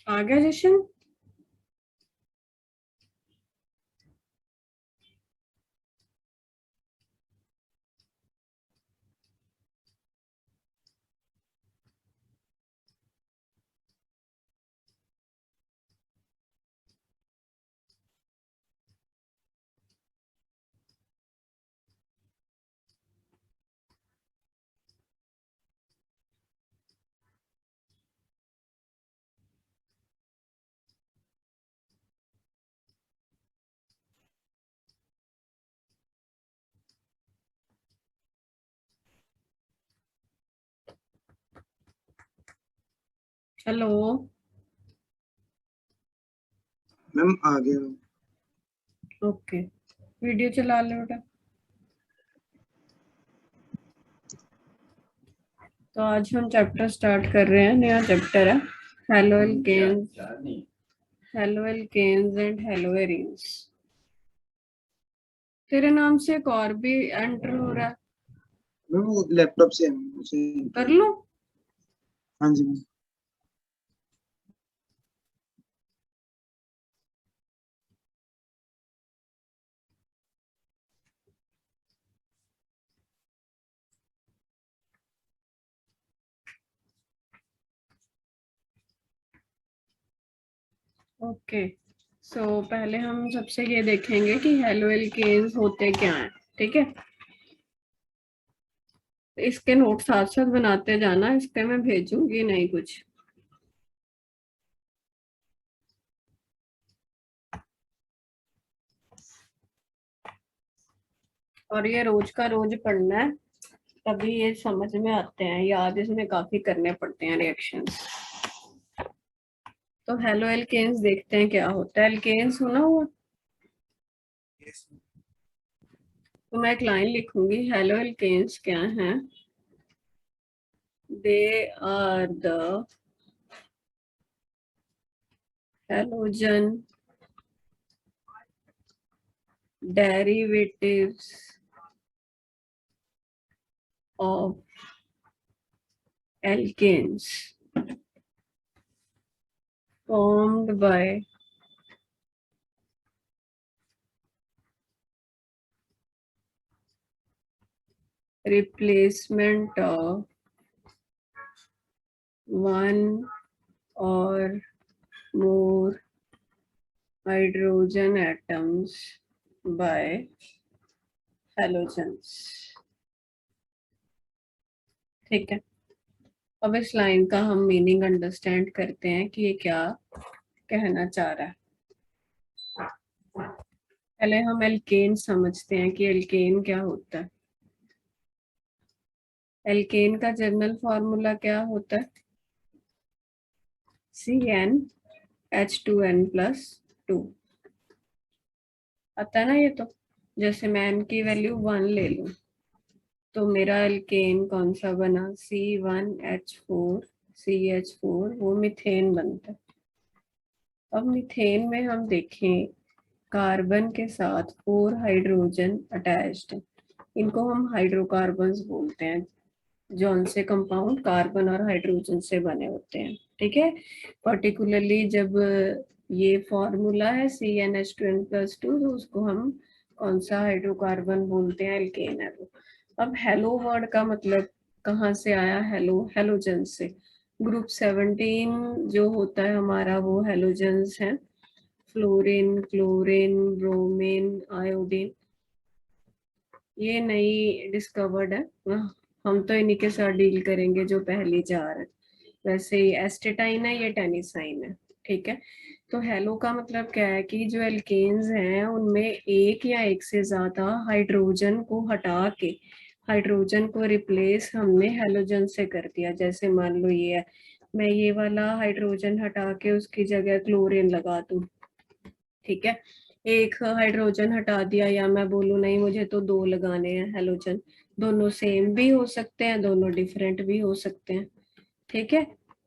आ गया जशन? Hello. Ma'am आ गया। Okay, video चला लो बेटा। तो आज हम चैप्टर स्टार्ट कर रहे हैं, नया चैप्टर है haloalkanes, haloalkanes and haloarenes. तेरे नाम से एक और भी एंटर हो रहा है, मैम वो लैपटॉप से है मैम, उसे कर लो। हाँ जी मैम। ओके, सो पहले हम सबसे ये देखेंगे कि हेलो एल्केन्स होते क्या हैं। ठीक है, इसके नोट साथ साथ बनाते जाना, इसके मैं भेजूंगी नहीं कुछ। और ये रोज का रोज पढ़ना है, तभी ये समझ में आते हैं, याद इसमें काफी करने पड़ते हैं रिएक्शंस। तो हेलो एल्केन्स देखते हैं क्या होता है। एल्केन्स सुना हुआ? तो मैं एक लाइन लिखूंगी, हेलो एल्केन्स क्या हैं? They are the halogen derivatives of alkanes formed by replacement of one or more hydrogen atoms by halogens। ठीक है, अब इस लाइन का हम मीनिंग अंडरस्टैंड करते हैं कि ये क्या कहना चाह रहा है। पहले हम एल्केन समझते हैं कि एल्केन क्या होता है। एल्केन का जनरल फॉर्मूला क्या होता है? CnH2n+2। आता है ना ये तो। जैसे मैं n की वैल्यू 1 ले लूं तो मेरा एल्केन कौन सा बना? C1H4CH4, वो मीथेन बनता है। अब मीथेन में हम देखें, कार्बन के साथ 4 हाइड्रोजन अटैच्ड है, इनको हम हाइड्रोकार्बन्स बोलते हैं, जौन से कंपाउंड कार्बन और हाइड्रोजन से बने होते हैं। ठीक है, पर्टिकुलरली जब ये फॉर्मूला है CnH2n+2, तो उसको हम कौन सा हाइड्रोकार्बन बोलते हैं? एल्केन है वो। अब हेलो वर्ड का मतलब कहाँ से आया? हेलो, हेलोजन से। ग्रुप 17 जो होता है हमारा, वो हेलोजेंस हैं। फ्लोरीन, क्लोरीन, ब्रोमीन, आयोडीन, ये नई डिस्कवर्ड है। हम तो इन्हीं के साथ डील करेंगे जो पहली चार है। वैसे ही एस्टेटाइन है, ये टेनिसाइन है। ठीक है, तो हेलो का मतलब क्या है कि जो एल्केन्स हैं उनमें एक या एक से ज्यादा हाइड्रोजन को हटा के, हाइड्रोजन को रिप्लेस हमने हेलोजन से कर दिया। जैसे मान लो ये है, मैं ये वाला हाइड्रोजन हटा के उसकी जगह क्लोरीन लगा दूं। ठीक है, एक हाइड्रोजन हटा दिया, या मैं बोलूँ नहीं मुझे तो 2 लगाने हैं हेलोजन। दोनों सेम भी हो सकते हैं, दोनों डिफरेंट भी हो सकते हैं। ठीक है,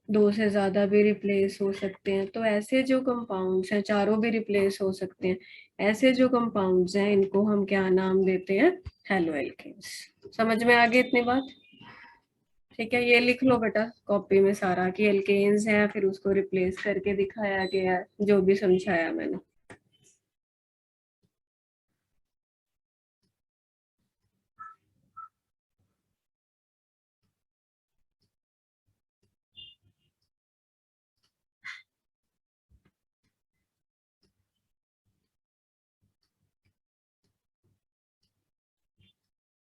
2 से ज्यादा भी रिप्लेस हो सकते हैं। तो ऐसे जो कंपाउंड्स हैं, चारों भी रिप्लेस हो सकते हैं। ऐसे जो कंपाउंड्स हैं इनको हम क्या नाम देते हैं? Haloalkanes. समझ में आ गई इतनी बात? ठीक है, ये लिख लो बेटा कॉपी में सारा कि एल्केन्स हैं, फिर उसको रिप्लेस करके दिखाया गया है, जो भी समझाया मैंने।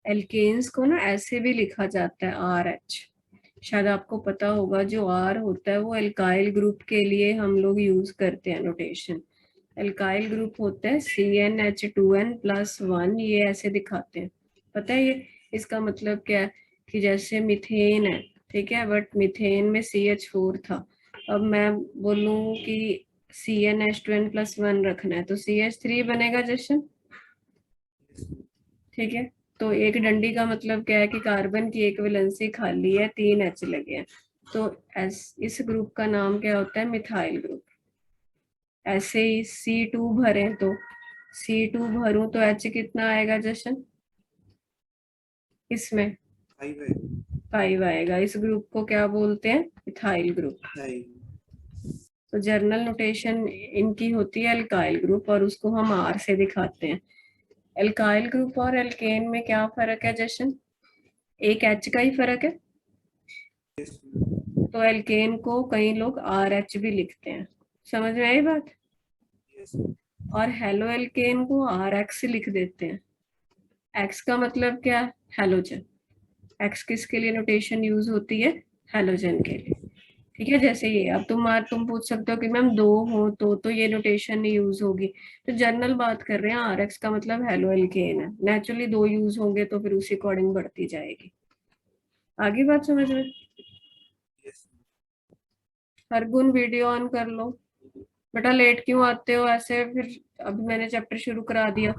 एल्केन्स को ना ऐसे भी लिखा जाता है RH, शायद आपको पता होगा। जो R होता है वो एल्काइल ग्रुप के लिए हम लोग यूज करते हैं नोटेशन। एल्काइल ग्रुप होता है CnH2n+1, ये ऐसे दिखाते हैं। पता है ये इसका मतलब क्या है? कि जैसे मीथेन है, ठीक है, बट मीथेन में CH4 था। अब मैं बोलूं कि CnH2n+1 रखना है तो CH3 बनेगा जशन, ठीक है। तो एक डंडी का मतलब क्या है कि कार्बन की एक वैलेंसी खाली है, 3 H लगे हैं, तो इस ग्रुप का नाम क्या होता है? Methyl group. ऐसे ही C2 भरें तो C2 भरूं तो H कितना आएगा जशन? इसमें 5 आएगा। इस ग्रुप को क्या बोलते हैं? Methyl group. तो जर्नल नोटेशन इनकी होती है एल्काइल ग्रुप, और उसको हम R से दिखाते हैं। एल्काइल ग्रुप और एल्केन में क्या फर्क है जशन? एक H का ही फर्क है। तो एल्केन को कई लोग RH भी लिखते हैं, समझ में आई बात? और हेलो एल्केन को RX लिख देते हैं। X का मतलब क्या है? हेलोजन। X किसके लिए नोटेशन यूज होती है? हेलोजन के लिए, ठीक है। जैसे ये अब तुम पूछ सकते हो कि मैम 2 हो तो ये नोटेशन नहीं यूज होगी। तो जनरल बात कर रहे हैं, RX का मतलब हेलो एल्केन है, नेचुरली 2 यूज होंगे तो फिर उसी अकॉर्डिंग बढ़ती जाएगी। आगे बात समझ में? हर गुण वीडियो ऑन कर लो। बेटा लेट क्यों आते हो ऐसे फिर? अभी मैंने चैप्टर शुरू करा दिया।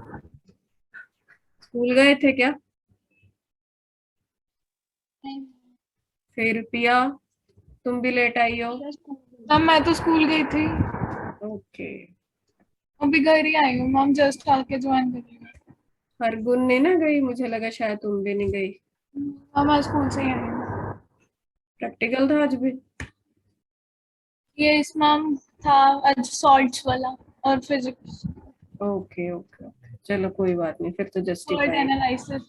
स्कूल गए थे क्या? फिर पिया, तुम भी लेट आई हो। मैम मैं तो स्कूल गई थी, ओके। अभी घर ही आई हूँ मैम, जस्ट आके ज्वाइन करी हूँ। हर गुण ने ना गई, मुझे लगा शायद तुम भी नहीं गई। मैम मैं स्कूल से ही आई हूँ। प्रैक्टिकल था आज भी? ये इस मैम था आज सॉल्ट्स वाला और फिजिक्स ओके ओके ओके, चलो कोई बात नहीं, फिर तो वर्ड जस्टिफाई। एनालिसिस।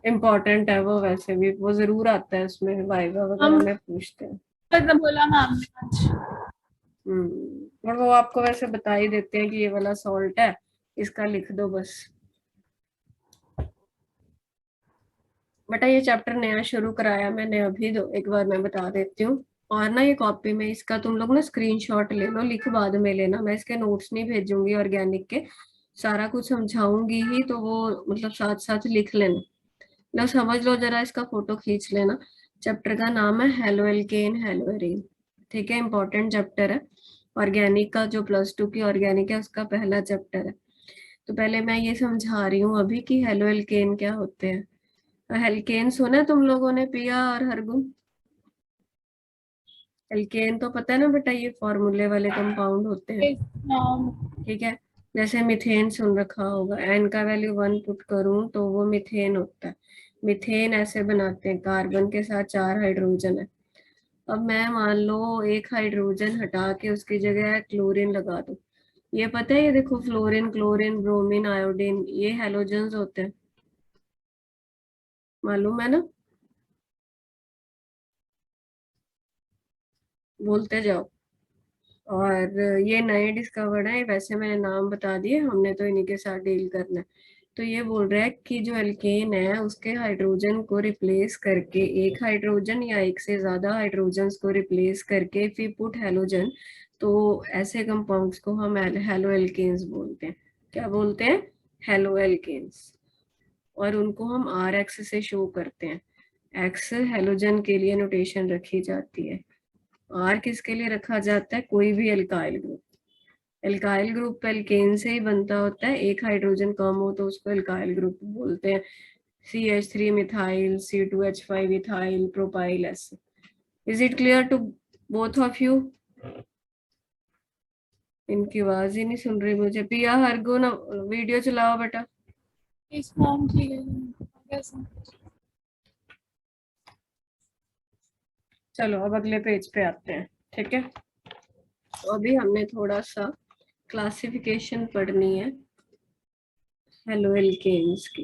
इम्पोर्टेंट है वो, वैसे भी वो जरूर आता है उसमें, वाइवा हम वगैरह में पूछते हैं। बोला मैम ने आज। और वो आपको वैसे बता ही देते हैं कि ये वाला सॉल्ट है, इसका लिख दो बस। बेटा ये चैप्टर नया शुरू कराया मैंने अभी, दो एक बार मैं बता देती हूँ। और ना ये कॉपी में इसका तुम लोग ना स्क्रीनशॉट ले लो, लिख बाद में लेना, मैं इसके नोट्स नहीं भेजूंगी ऑर्गेनिक के, सारा कुछ समझाऊंगी ही, तो वो मतलब साथ साथ लिख लेना। लो समझ लो जरा, इसका फोटो खींच लेना। चैप्टर का नाम है हेलो एल्केन हेलो एरीन, ठीक है, इंपॉर्टेंट चैप्टर है। ऑर्गेनिक का जो +2 की ऑर्गेनिक है उसका पहला चैप्टर है। तो पहले मैं ये समझा रही हूँ अभी कि हेलो एल्केन क्या होते हैं। एल्केन सुना है तुम लोगों ने, पिया और हरगुन? एल्केन तो पता है ना बेटा, ये फॉर्मूले वाले कंपाउंड होते हैं, ठीक है। जैसे मीथेन सुन रखा होगा, एन का वैल्यू 1 पुट करूं तो वो मीथेन होता है। मीथेन ऐसे बनाते हैं, कार्बन के साथ 4 हाइड्रोजन है। अब मैं मान लो एक हाइड्रोजन हटा के उसकी जगह क्लोरीन लगा दूं, ये पता है, ये देखो फ्लोरीन क्लोरीन ब्रोमीन आयोडीन, ये हेलोजन्स होते हैं, मालूम है ना? बोलते जाओ। और ये नए डिस्कवर्ड है, वैसे मैंने नाम बता दिए, हमने तो इन्हीं के साथ डील करना है। तो ये बोल रहा है कि जो एल्केन है उसके हाइड्रोजन को रिप्लेस करके, एक हाइड्रोजन या एक से ज्यादा हाइड्रोजन को रिप्लेस करके इफ यू पुट हेलोजन, तो ऐसे कंपाउंड्स को हम हेलो एल्केन्स बोलते हैं। क्या बोलते हैं? Haloalkanes. और उनको हम RX से शो करते हैं। एक्स हेलोजन के लिए नोटेशन रखी जाती है, R किसके लिए रखा जाता है? कोई भी alkyl group. Alkyl group alkane से ही बनता होता है, एक हाइड्रोजन कम हो तो उसको एल्काइल ग्रुप बोलते हैं। CH3 methyl, C2H5 ethyl, propyl, ऐसे। Is it clear to both of you? इनकी आवाज ही नहीं सुन रही मुझे। पिया हरगुन वीडियो चलाओ बेटा। इस मैम ठीक है कैसे? चलो अब अगले पेज पे आते हैं, ठीक है। तो अभी हमने थोड़ा सा क्लासिफिकेशन पढ़नी है हेलो एल्केन्स की,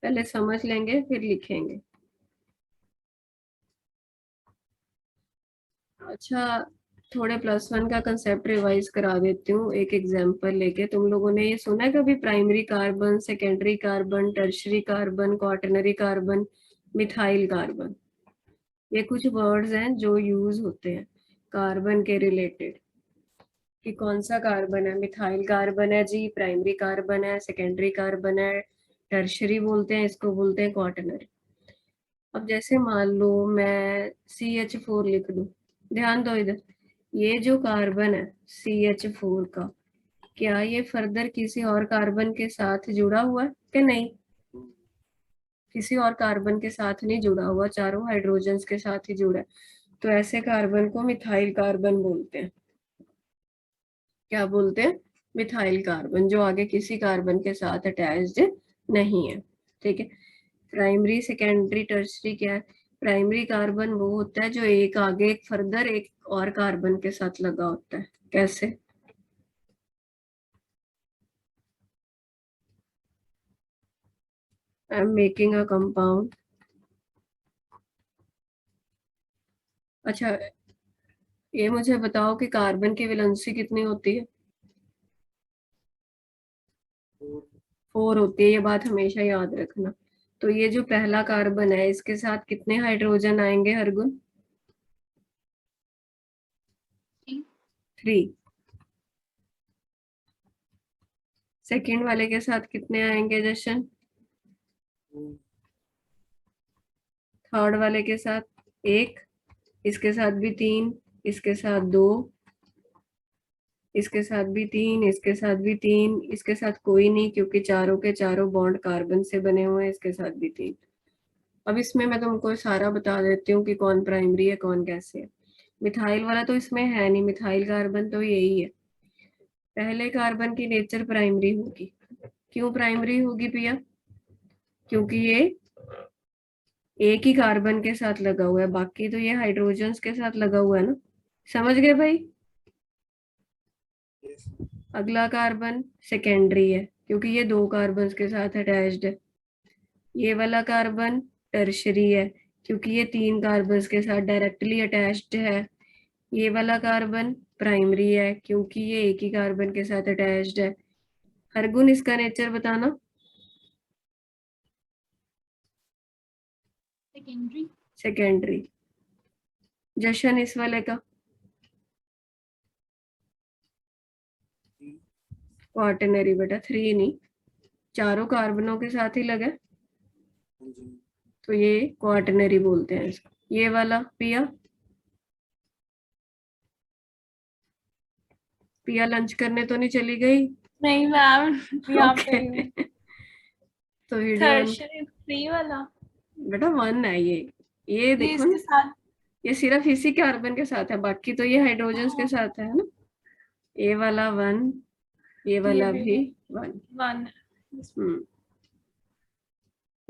पहले समझ लेंगे फिर लिखेंगे। अच्छा, थोड़े +1 का कंसेप्ट रिवाइज करा देती हूँ एक एग्जांपल लेके। तुम लोगों ने ये सुना है कभी primary carbon, secondary carbon, tertiary carbon, quaternary carbon, methyl carbon? ये कुछ वर्ड्स हैं जो यूज होते हैं कार्बन के रिलेटेड, कि कौन सा कार्बन है। मिथाइल कार्बन है जी, प्राइमरी कार्बन है, सेकेंडरी कार्बन है, टर्शरी बोलते हैं इसको, बोलते हैं क्वाटरनरी। अब जैसे मान लो मैं CH4 लिख दूं, ध्यान दो इधर, ये जो कार्बन है CH4 का, क्या ये फर्दर किसी और कार्बन के साथ जुड़ा हुआ है कि नहीं? किसी और कार्बन के साथ नहीं जुड़ा हुआ, चारों हाइड्रोजन्स के साथ ही जुड़ा है। तो ऐसे कार्बन को मिथाइल कार्बन बोलते हैं। क्या बोलते हैं? मिथाइल कार्बन, जो आगे किसी कार्बन के साथ अटैच्ड नहीं है, ठीक है। प्राइमरी, सेकेंडरी, टर्शरी क्या है? प्राइमरी कार्बन वो होता है जो एक आगे एक फर्दर एक और कार्बन के साथ लगा होता है। कैसे? I am making a compound. अच्छा, ये मुझे बताओ कि कार्बन की वैलेंसी कितनी होती है? 4 होती है, ये बात हमेशा याद रखना। तो ये जो पहला कार्बन है इसके साथ कितने हाइड्रोजन आएंगे हरगुन? 3। सेकेंड वाले के साथ कितने आएंगे जशन? थर्ड वाले के साथ 1, इसके साथ भी 3, इसके साथ 2, इसके साथ भी 3, इसके साथ भी 3, इसके साथ कोई नहीं क्योंकि चारों के चारों बॉन्ड कार्बन से बने हुए हैं, इसके साथ भी 3। अब इसमें मैं तुमको सारा बता देती हूँ कि कौन प्राइमरी है कौन कैसे है। मिथाइल वाला तो इसमें है नहीं, मिथाइल कार्बन तो यही है। पहले कार्बन की नेचर प्राइमरी होगी। क्यों प्राइमरी होगी पिया? क्योंकि ये एक ही कार्बन के साथ लगा हुआ है, बाकी तो ये हाइड्रोजन्स के साथ लगा हुआ है ना। समझ गए भाई? अगला कार्बन सेकेंडरी है क्योंकि ये 2 कार्बन के साथ अटैच्ड है। ये वाला कार्बन टर्शरी है क्योंकि ये 3 कार्बन के साथ डायरेक्टली अटैच्ड है। ये वाला कार्बन प्राइमरी है क्योंकि ये एक ही कार्बन के साथ अटैच्ड है। हरगुन इसका नेचर बताना। सेकेंडरी। सेकेंडरी। जशन इस वाले का क्वाटरनरी बेटा, 3 नहीं, चारों कार्बनों के साथ ही लगे तो ये क्वाटरनरी बोलते हैं इसको। ये वाला पिया, पिया लंच करने तो नहीं चली गई? नहीं मैम, यहाँ पे ओके। हूँ। तो वीडियो एंड टर्शरी 3 वाला बेटा 1 है ये ये देखो इसके ना, साथ। ये सिर्फ इसी कार्बन के साथ है, बाकी तो ये हाइड्रोजन्स के साथ है ना। ये वाला 1, ये ये वाला भी भी 1। 1।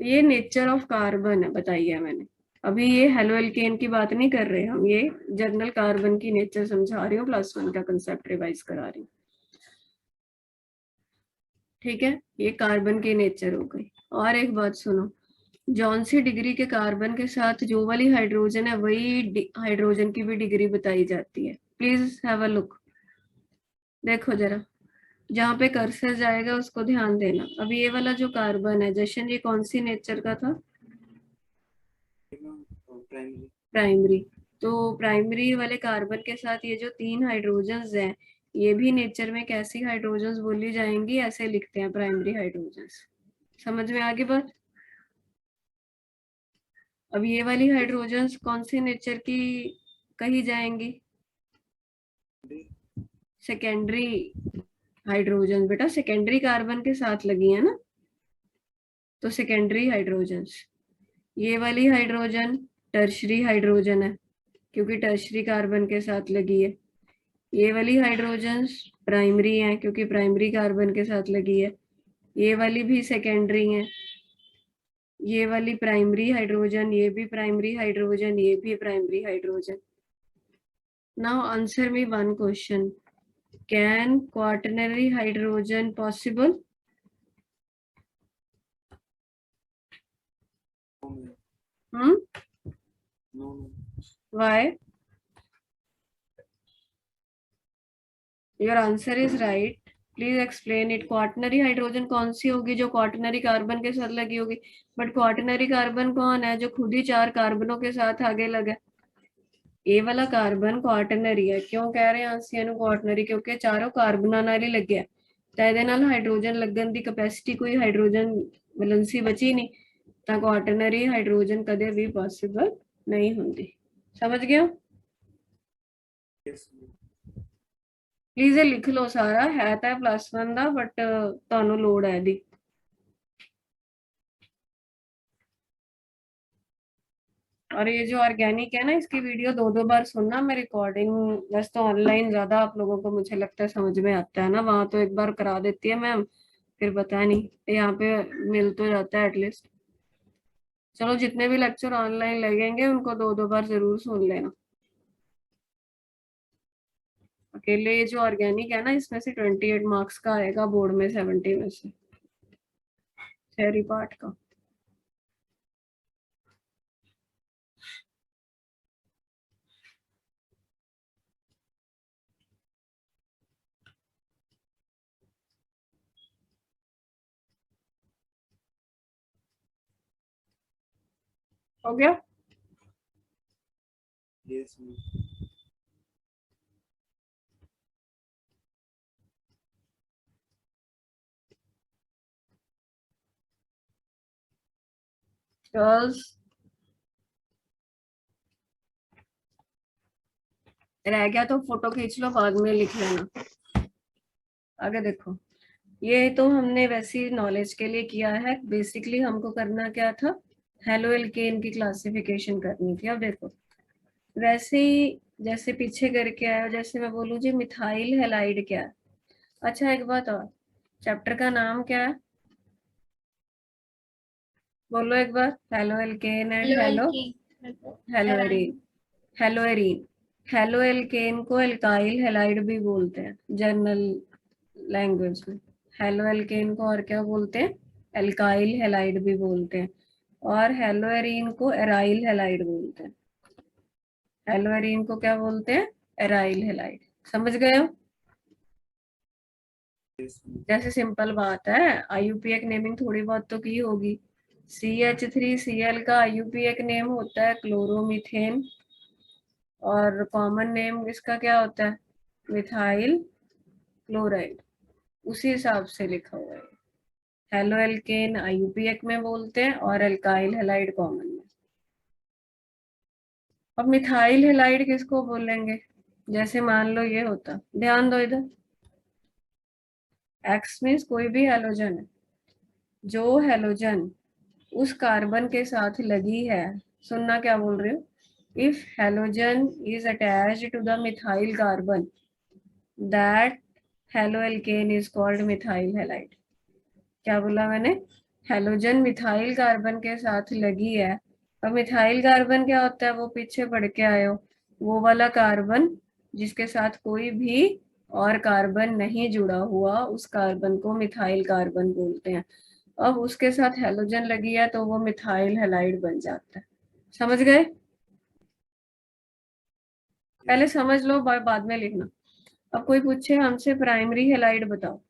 ये नेचर ऑफ कार्बन है, बताइए मैंने। अभी ये हेलो एल्केन की बात नहीं कर रहे हम, ये जनरल कार्बन की नेचर समझा रही हूँ, +1 का कंसेप्ट रिवाइज करा रही हूँ, ठीक है। ये कार्बन की नेचर हो गई। और एक बात सुनो, जौन सी डिग्री के कार्बन के साथ जो वाली हाइड्रोजन है वही हाइड्रोजन की भी डिग्री बताई जाती है। प्लीज हैव अ लुक, देखो जरा, जहाँ पे कर्सर जाएगा उसको ध्यान देना। अभी ये वाला जो कार्बन है जशन, ये कौन सी नेचर का था? प्राइमरी। तो प्राइमरी वाले कार्बन के साथ ये जो 3 हाइड्रोजन्स हैं, ये भी नेचर में कैसी हाइड्रोजन्स बोली जाएंगी? ऐसे लिखते हैं, प्राइमरी हाइड्रोजन्स। समझ में आगे बात? अब ये वाली हाइड्रोजन्स कौन सी नेचर की कही जाएंगी? सेकेंडरी हाइड्रोजन बेटा, सेकेंडरी कार्बन के साथ लगी है ना, तो सेकेंडरी हाइड्रोजन्स। ये वाली हाइड्रोजन टर्शरी हाइड्रोजन है क्योंकि टर्शरी कार्बन के साथ लगी है। ये वाली हाइड्रोजन्स प्राइमरी है क्योंकि प्राइमरी कार्बन के साथ लगी है। ये वाली भी सेकेंडरी है ये वाली प्राइमरी हाइड्रोजन, ये भी प्राइमरी हाइड्रोजन, ये भी primary hydrogen. Now answer me one question, can quaternary hydrogen possible? Why? Your answer is right. Please explain it. Quaternary hydrogen कौन सी होगी? जो क्वाटनरी कार्बन के साथ लगी होगी। बट क्वाटनरी कार्बन कौन है? जो खुद ही 4 कार्बनों के साथ आगे लगा। ये वाला कार्बन क्वाटनरी है। क्यों कह रहे हैं आंसिया क्वाटनरी? क्योंकि चारों कार्बना नाल ही लगे तो ਇਹਦੇ ਨਾਲ ਹਾਈਡਰੋਜਨ ਲੱਗਣ ਦੀ ਕਪੈਸਿਟੀ ਕੋਈ ਹਾਈਡਰੋਜਨ ਵੈਲੈਂਸੀ ਬਚੀ ਨਹੀਂ ਤਾਂ ਕੁਆਟਰਨਰੀ ਹਾਈਡਰੋਜਨ ਕਦੇ ਵੀ ਪੋਸੀਬਲ ਨਹੀਂ ਹੁੰਦੀ। समझ गए हो? प्लीज लिख लो सारा है तो +1 का बट तुहानू लोड़ है दी। और ये जो ऑर्गेनिक है ना, इसकी वीडियो 2-2 बार सुनना। मैं रिकॉर्डिंग वैसे तो ऑनलाइन ज्यादा आप लोगों को मुझे लगता है समझ में आता है ना, वहां तो एक बार करा देती है मैम, फिर पता नहीं यहाँ पे मिल तो जाता है एटलीस्ट। चलो जितने भी लेक्चर ऑनलाइन लगेंगे उनको 2-2 बार जरूर सुन लेना। अकेले ये जो ऑर्गेनिक है ना, इसमें से 28 मार्क्स का आएगा बोर्ड में, 70 में से थ्योरी पार्ट का। हो गया? Yes. गर्ल्स रह गया तो फोटो खींच लो, बाद में लिख लेना। आगे देखो, ये तो हमने वैसी नॉलेज के लिए किया है। बेसिकली हमको करना क्या था, हेलो एल्केन की क्लासिफिकेशन करनी थी। अब देखो वैसे ही जैसे पीछे करके आया, जैसे मैं बोलूँ जी मिथाइल हेलाइड क्या है। अच्छा एक बात और, चैप्टर का नाम क्या है? बोलो एक बार। Halo alkane and halo haloarene. Haloarene, halo alkane को एल्काइल हेलाइड भी बोलते हैं जनरल लैंग्वेज में। हेलो एल्केन को और क्या बोलते हैं? एल्काइल हेलाइड भी बोलते हैं। और हेलोएरीन को एराइल हेलाइड बोलते हैं। हेलोएरीन को क्या बोलते हैं? Aryl halide. समझ गए हो? जैसे सिंपल बात है, आईयूपीएक नेमिंग थोड़ी बहुत तो की होगी। CH3Cl का आईयूपीएक नेम होता है क्लोरोमीथेन, और कॉमन नेम इसका क्या होता है? Methyl chloride. उसी हिसाब से लिखा हुआ है। हेलो एल्केन आईयूपीएक में बोलते हैं और एल्काइल हेलाइड कॉमन में। अब मिथाइल हेलाइड किसको बोलेंगे? जैसे मान लो ये होता, ध्यान दो इधर, एक्स मीन्स कोई भी हेलोजन है। जो हेलोजन उस कार्बन के साथ लगी है, सुनना क्या बोल रही हूँ, if halogen is attached to the methyl carbon that haloalkane is called methyl halide. क्या बोला मैंने? हेलोजन मिथाइल कार्बन के साथ लगी है। अब मिथाइल कार्बन क्या होता है? वो पीछे पढ़ के आए हो, वो वाला कार्बन जिसके साथ कोई भी और कार्बन नहीं जुड़ा हुआ, उस कार्बन को मिथाइल कार्बन बोलते हैं। अब उसके साथ हेलोजन लगी है तो वो मिथाइल हेलाइड बन जाता है। समझ गए? पहले समझ लो, बाद में लिखना। अब कोई पूछे हमसे प्राइमरी हेलाइड बताओ,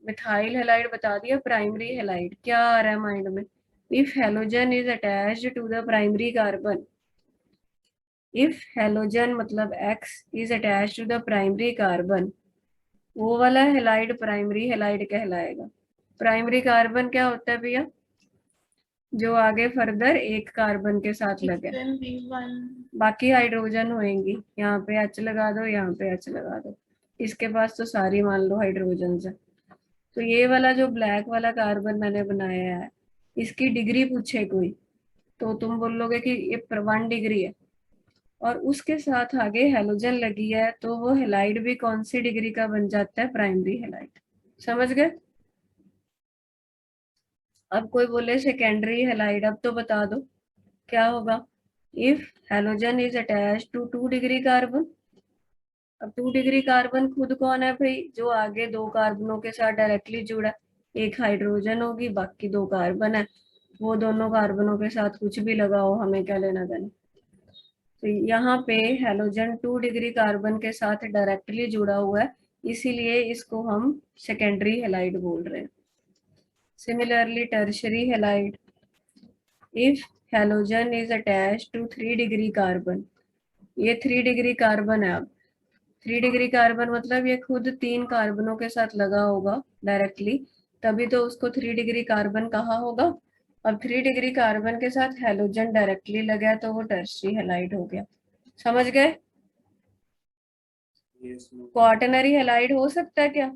मिथाइल हेलाइड बता दिया, प्राइमरी हेलाइड क्या आ रहा है माइंड में? If halogen is attached to the primary carbon, if halogen मतलब X is attached to the primary carbon, वो वाला हेलाइड प्राइमरी हेलाइड कहलाएगा। प्राइमरी कार्बन क्या होता है भैया? जो आगे फर्दर एक कार्बन के साथ लगे, बाकी हाइड्रोजन होएंगी। यहाँ पे H लगा दो, यहाँ पे H लगा दो, इसके पास तो सारी मान लो हाइड्रोजन है। तो ये वाला जो ब्लैक वाला कार्बन मैंने बनाया है, इसकी डिग्री पूछे कोई तो तुम बोलोगे कि ये 1 डिग्री है, और उसके साथ आगे हेलोजन लगी है तो वो हेलाइड भी कौन सी डिग्री का बन जाता है? Primary halide. समझ गए? अब कोई बोले सेकेंडरी हेलाइड, अब तो बता दो क्या होगा। If halogen is attach to 2 degree carbon, अब 2 डिग्री कार्बन खुद कौन है भाई, जो आगे 2 कार्बनों के साथ डायरेक्टली जुड़ा है। एक हाइड्रोजन होगी, बाकी 2 कार्बन है, वो दोनों कार्बनों के साथ कुछ भी लगाओ, हमें क्या लेना देना। तो यहाँ पे हेलोजन 2 डिग्री कार्बन के साथ डायरेक्टली जुड़ा हुआ है, इसीलिए इसको हम सेकेंडरी हेलाइड बोल रहे हैं। Similarly tertiary halide, if halogen is attach to 3 degree carbon, ये 3 डिग्री कार्बन है। अब 3 डिग्री कार्बन मतलब ये खुद 3 कार्बनों के साथ लगा होगा डायरेक्टली, तभी तो उसको 3 डिग्री कार्बन कहा होगा। अब 3 डिग्री कार्बन के साथ हेलोजन डायरेक्टली लगा है तो वो टर्शरी हेलाइड हो गया। समझ गए? क्वाaternary हेलाइड हो सकता है क्या?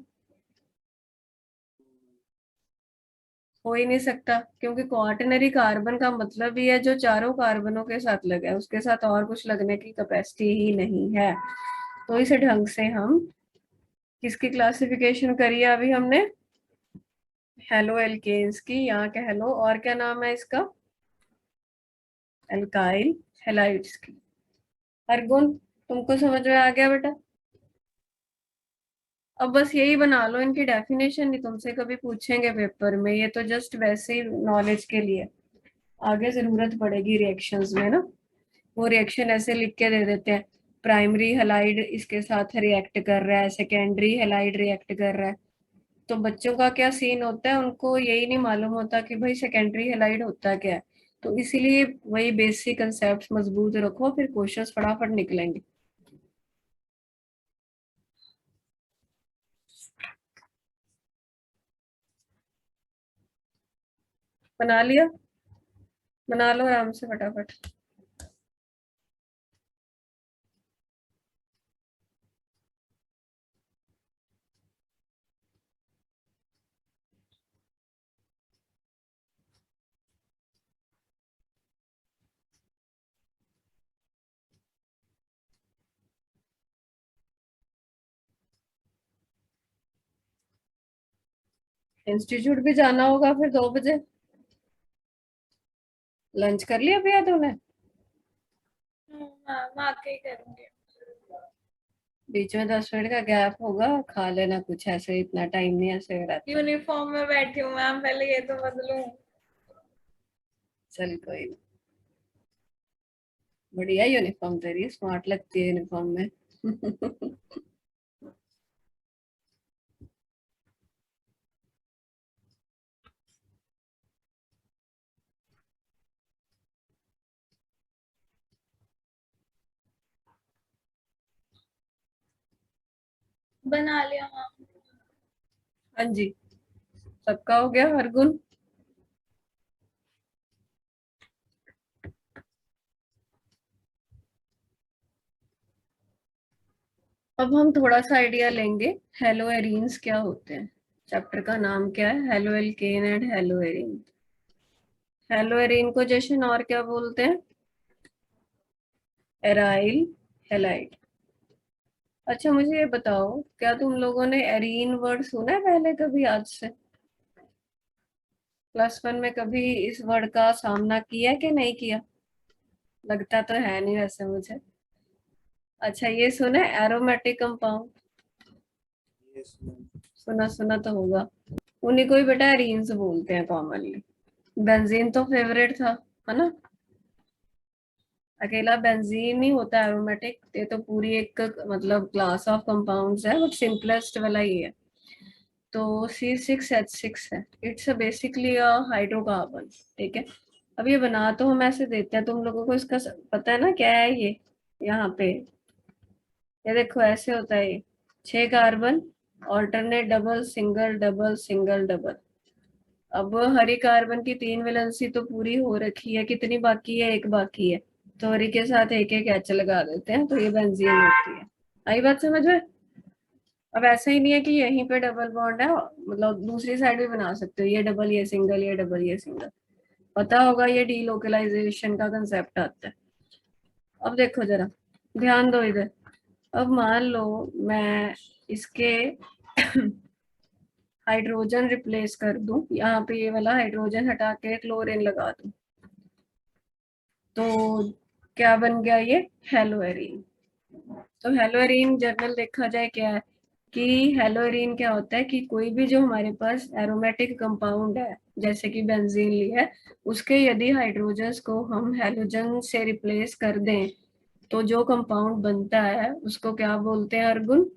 हो ही नहीं सकता, क्योंकि क्वाaternary कार्बन का मतलब ही है जो चारों कार्बनों के साथ लगा है, उसके साथ और कुछ लगने की कैपेसिटी ही नहीं है। तो इस ढंग से हम किसकी क्लासिफिकेशन करी है अभी हमने? हेलो एल्केन्स की, यहाँ के हेलो, और क्या नाम है इसका? एल्काइल हेलाइड्स की। हर गुण तुमको समझ में आ गया बेटा? अब बस यही बना लो, इनकी डेफिनेशन नहीं तुमसे कभी पूछेंगे पेपर में, ये तो जस्ट वैसे ही नॉलेज के लिए, आगे जरूरत पड़ेगी रिएक्शंस में ना। वो रिएक्शन ऐसे लिख के दे देते हैं, प्राइमरी हेलाइड इसके साथ रिएक्ट कर रहा है, सेकेंडरी हेलाइड रिएक्ट कर रहा है। तो बच्चों का क्या सीन होता है, उनको यही नहीं मालूम होता कि भाई सेकेंडरी हेलाइड होता क्या है। तो इसीलिए वही बेसिक कंसेप्ट मजबूत रखो, फिर क्वेश्चंस फटाफट निकलेंगे। बना लिया? बना लो आराम से फटाफट। इंस्टीट्यूट भी जाना होगा फिर 2 बजे। लंच कर लिया भैया तूने? मैं आके ही करूंगी। बीच में 10 मिनट का गैप होगा, खा लेना कुछ, ऐसे इतना टाइम नहीं ऐसे रहता। यूनिफॉर्म में बैठी हूँ मैम, पहले ये तो बदलूं। चल कोई नहीं, बढ़िया यूनिफॉर्म तेरी, स्मार्ट लगती है यूनिफॉर्म में। बना लिया मैम। हाँ जी, सबका हो गया हर गुण। अब हम थोड़ा सा आइडिया लेंगे, हेलो एरीन्स क्या होते हैं। चैप्टर का नाम क्या है? Hello alkane and hello arene. Hello arene को जशन और क्या बोलते हैं? Aryl halide. अच्छा मुझे ये बताओ, क्या तुम लोगों ने एरीन वर्ड सुना है पहले कभी आज से? +1 में कभी इस वर्ड का सामना किया कि नहीं किया? लगता तो है नहीं वैसे मुझे। अच्छा ये सुना है एरोमेटिक कंपाउंड? सुना सुना तो होगा। उन्हीं को ही बेटा एरीन्स बोलते हैं कॉमनली। बेंजीन तो फेवरेट था, है ना? अकेला बेंजीन ही होता है एरोमेटिक, ये तो पूरी एक मतलब क्लास ऑफ कंपाउंड्स है, बट सिंपलेस्ट वाला ही है। तो C6H6 है, इट्स बेसिकली अ हाइड्रोकार्बन। ठीक है, अब ये बना तो हम ऐसे देते हैं, तुम लोगों को इसका पता है ना क्या है ये? यहाँ पे ये देखो ऐसे होता है ये, 6 carbon, alternate double single double single double. अब हरी कार्बन की 3 वैलेंसी तो पूरी हो रखी है, कितनी बाकी है? 1 बाकी है, तो हरी के साथ एक एक एच लगा देते हैं, तो ये बेंजीन होती है। आई बात समझ में? अब ऐसा ही नहीं है कि यहीं पे डबल बॉन्ड है, मतलब दूसरी साइड भी बना सकते हो, ये डबल ये सिंगल, ये डबल ये सिंगल। पता होगा ये डीलोकलाइजेशन का कंसेप्ट आता है। अब देखो जरा, ध्यान दो इधर। अब मान लो मैं इसके हाइड्रोजन रिप्लेस कर दूं, यहाँ पे ये वाला हाइड्रोजन हटा के क्लोरीन लगा दूं, तो क्या बन गया ये? हेलोएरीन। तो हेलोएरीन जनरल देखा जाए क्या है कि हेलोएरीन क्या होता है कि कोई भी जो हमारे पास एरोमेटिक कंपाउंड है, जैसे कि बेंजीन लिया है, उसके यदि हाइड्रोजन्स को हम हेलोजन से रिप्लेस कर दें तो जो कंपाउंड बनता है उसको क्या बोलते हैं अर्गुन?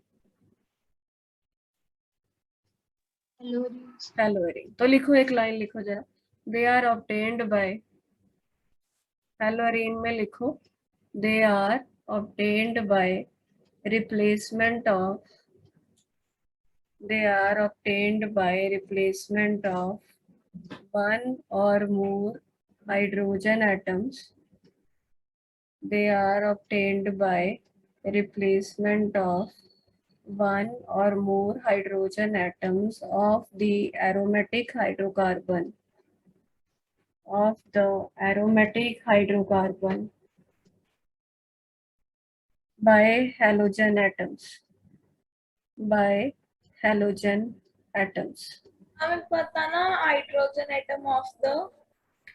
हेलोएरीन। तो लिखो, एक लाइन लिखो जरा, they are obtained by, haloarene में लिखो they are obtained by replacement of, they are obtained by replacement of one or more hydrogen atoms, they are obtained by replacement of one or more hydrogen atoms of the aromatic hydrocarbon, of the aromatic hydrocarbon by halogen atoms, by halogen atoms. हमें पता ना hydrogen atom of the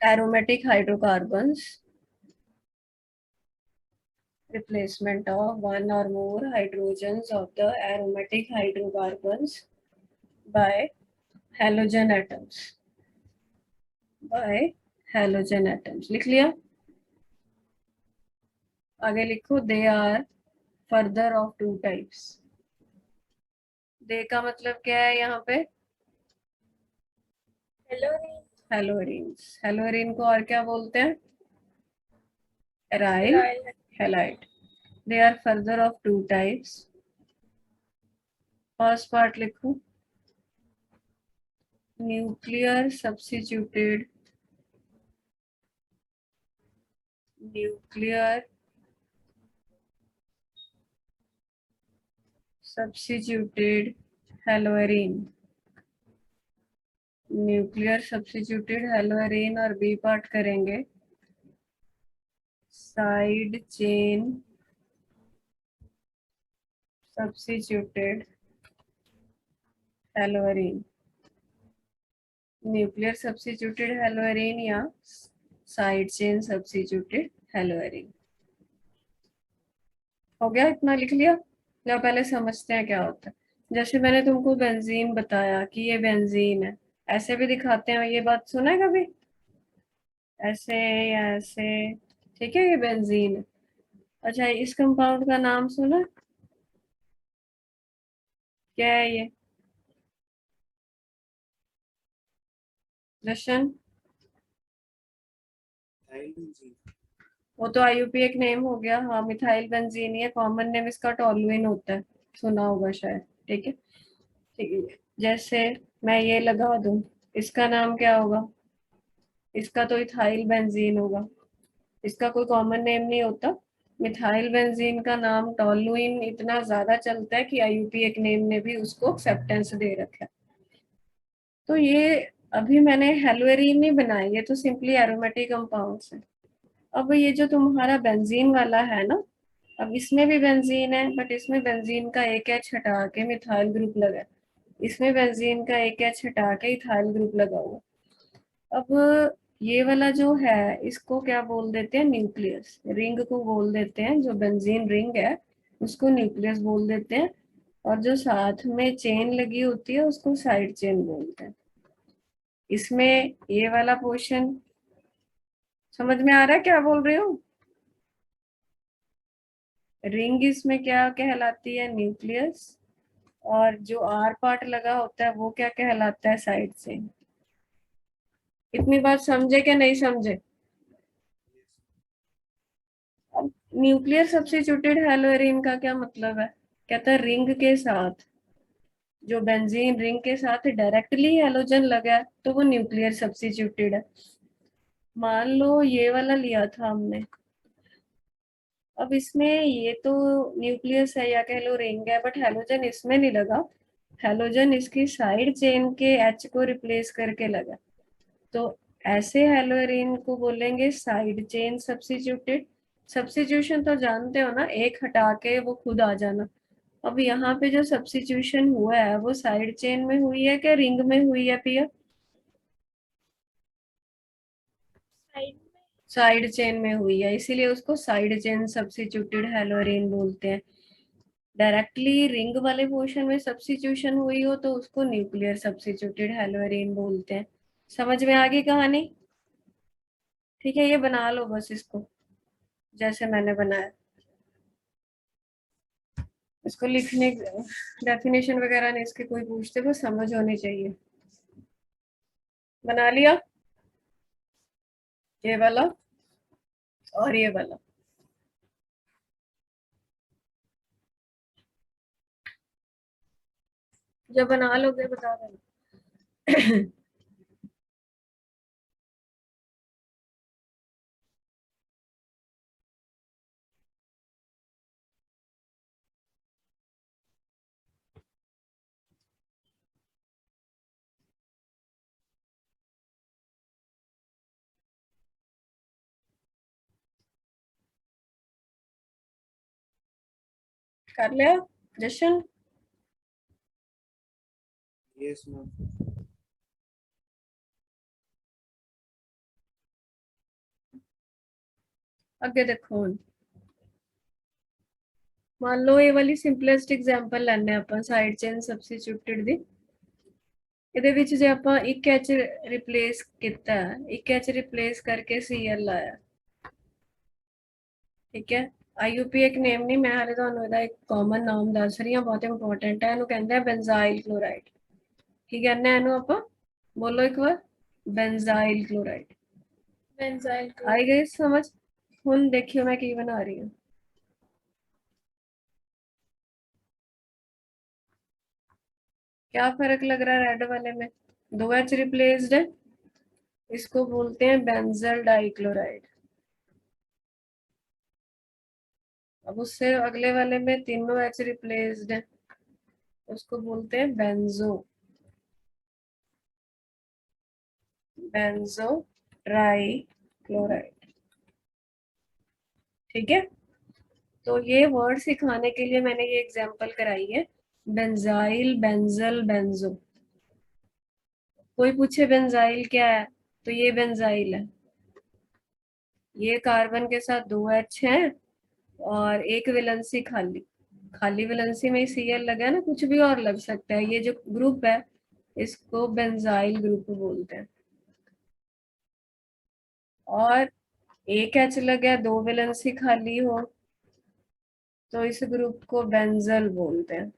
Aromatic hydrocarbons, replacement of one or more hydrogens of the aromatic hydrocarbons by halogen atoms, by halogen atoms. लिख लिया? आगे लिखो they are further of two types. दे का मतलब क्या है यहाँ पे? हेलोरीन हेलोरीन्स। हेलोरीन को और क्या बोलते हैं? Aryl halide. They are further of two types. First part लिखो, nuclear substituted, nuclear substituted haloarene, nuclear substituted haloarene. और बी पार्ट करेंगे side chain substituted haloarene, nuclear substituted haloarene या साइड चेन सब्स्टिट्यूटेड हेलोएरीन। हो गया? इतना लिख लिया? या पहले समझते हैं क्या होता है। जैसे मैंने तुमको बेंजीन बताया कि ये बेंजीन है, ऐसे भी दिखाते हैं, ये बात सुना है कभी? ऐसे या ऐसे, ठीक है, ये बेंजीन है। अच्छा, इस कंपाउंड का नाम सुना? क्या है ये? दर्शन? वो तो आईयूपी एक नेम हो गया, हाँ, मिथाइल बेंजीन है। कॉमन नेम इसका टोलुइन होता है, सुना होगा शायद। ठीक है, ठीक है। जैसे मैं ये लगा दूं, इसका नाम क्या होगा? इसका तो इथाइल बेंजीन होगा, इसका कोई कॉमन नेम नहीं होता। मिथाइल बेंजीन का नाम टोलुइन इतना ज्यादा चलता है कि आईयूपी एक नेम ने भी उसको एक्सेप्टेंस दे रखा है। तो ये अभी मैंने हेलोएरीन नहीं बनाई, ये तो सिंपली एरोमेटिक कंपाउंड्स है। अब ये जो तुम्हारा बेंजीन वाला है ना, अब इसमें भी बेंजीन है, बट इसमें बेंजीन का एक एच हटा के मिथाइल ग्रुप लगा, इसमें बेंजीन का एक एच हटा के इथाइल ग्रुप लगा हुआ। अब ये वाला जो है इसको क्या बोल देते हैं? न्यूक्लियस। रिंग को बोल देते हैं, जो बेंजीन रिंग है उसको न्यूक्लियस बोल देते हैं, और जो साथ में चेन लगी होती है उसको साइड चेन बोलते हैं। इसमें ये वाला पोर्शन समझ में आ रहा है क्या बोल रही हूँ? रिंग इसमें क्या कहलाती है? न्यूक्लियस। और जो आर पार्ट लगा होता है वो क्या कहलाता है? Side chain. इतनी बात समझे कि नहीं समझे? अब न्यूक्लियर सब्स्टिट्यूटेड हेलोएरीन का क्या मतलब है? कहता है रिंग के साथ, जो बेंजीन रिंग के साथ डायरेक्टली हेलोजन लगा है तो वो न्यूक्लियर सब्स्टिट्यूटेड है। मान लो ये वाला लिया था हमने, अब इसमें ये तो न्यूक्लियस है या कह लो रिंग है, बट हेलोजन इसमें नहीं लगा, हेलोजन इसकी साइड चेन के एच को रिप्लेस करके लगा। तो ऐसे हेलोएरीन को बोलेंगे साइड चेन सब्स्टिट्यूटेड। सब्स्टिट्यूशन तो जानते हो ना, एक हटा के वो खुद आ जाना। अब यहाँ पे जो सब्स्टिट्यूशन हुआ है वो साइड चेन में हुई है क्या रिंग में हुई है पिया? साइड में। साइड चेन में हुई है, इसीलिए उसको साइड चेन सब्स्टिट्यूटेड हैलोरेन बोलते हैं। डायरेक्टली रिंग वाले पोर्शन में सब्स्टिट्यूशन हुई हो तो उसको न्यूक्लियर सब्स्टिट्यूटेड हैलोरेन बोलते हैं। समझ में आ गई कहानी? ठीक है, ये बना लो बस इसको जैसे मैंने बनाया। इसको लिखने डेफिनेशन वगैरह नहीं इसके कोई पूछते, बस समझ होनी चाहिए। बना लिया ये वाला और ये वाला। जब बना लोगे बता देना। कर लिया जशन? Yes ma'am. आगे देखो, मान लो ये वाली ਸਿੰਪਲੈਸਟ एग्जांपल ਲੈਣੇ ਆਪਾਂ ਸਾਈਡ ਚੇਨ ਸਬਸਟੀਟਿਊਟਡ ਦੀ। ਇਹਦੇ ਵਿੱਚ ਜੇ ਆਪਾਂ ਇੱਕ ਐਚ ਰਿਪਲੇਸ ਕੀਤਾ, ਇੱਕ ਐਚ ਰਿਪਲੇਸ ਕਰਕੇ ਸੀਐਲ ਲਾਇਆ, ਠੀਕ ਹੈ। ਆਈਯੂਪੀ ਇੱਕ ਨੇਮ ਨਹੀਂ, ਮੈਂ ਹਾਲੇ ਤੁਹਾਨੂੰ ਇਹਦਾ ਇੱਕ ਕਾਮਨ ਨਾਮ ਦੱਸ ਰਹੀ ਹਾਂ, ਬਹੁਤ ਇੰਪੋਰਟੈਂਟ ਹੈ। ਇਹਨੂੰ ਕਹਿੰਦੇ ਆ ਬੈਂਜ਼ਾਈਲ ਕਲੋਰਾਈਡ। ਕੀ ਕਹਿੰਦੇ ਆ ਇਹਨੂੰ ਆਪਾਂ? ਬੋਲੋ ਇੱਕ ਵਾਰ, ਬੈਂਜ਼ਾਈਲ ਕਲੋਰਾਈਡ। बेंजाइल आई गई समझ? ਹੁਣ देखियो मैं की बना रही हूँ। क्या फर्क लग रहा है रेड वाले में? दो एच रिप्लेस्ड है, इसको बोलते हैं बेंजल डाइक्लोराइड। अब उससे अगले वाले में तीनों एच रिप्लेस्ड है, उसको बोलते हैं बेंजो ट्राइक्लोराइड। ठीक है, तो ये वर्ड सिखाने के लिए मैंने ये एग्जांपल कराई है, बेंजाइल, बेंजल, बेंजो। कोई पूछे बेंजाइल क्या है तो ये बेंजाइल है। ये कार्बन के साथ दो एच है और एक वैलेंसी खाली, खाली वैलेंसी में सीएल लगा है ना, कुछ भी और लग सकता है। ये जो ग्रुप है इसको बेंजाइल ग्रुप बोलते हैं। और एक एच लगा है, दो वैलेंसी खाली हो तो इस ग्रुप को बेंजल बोलते हैं।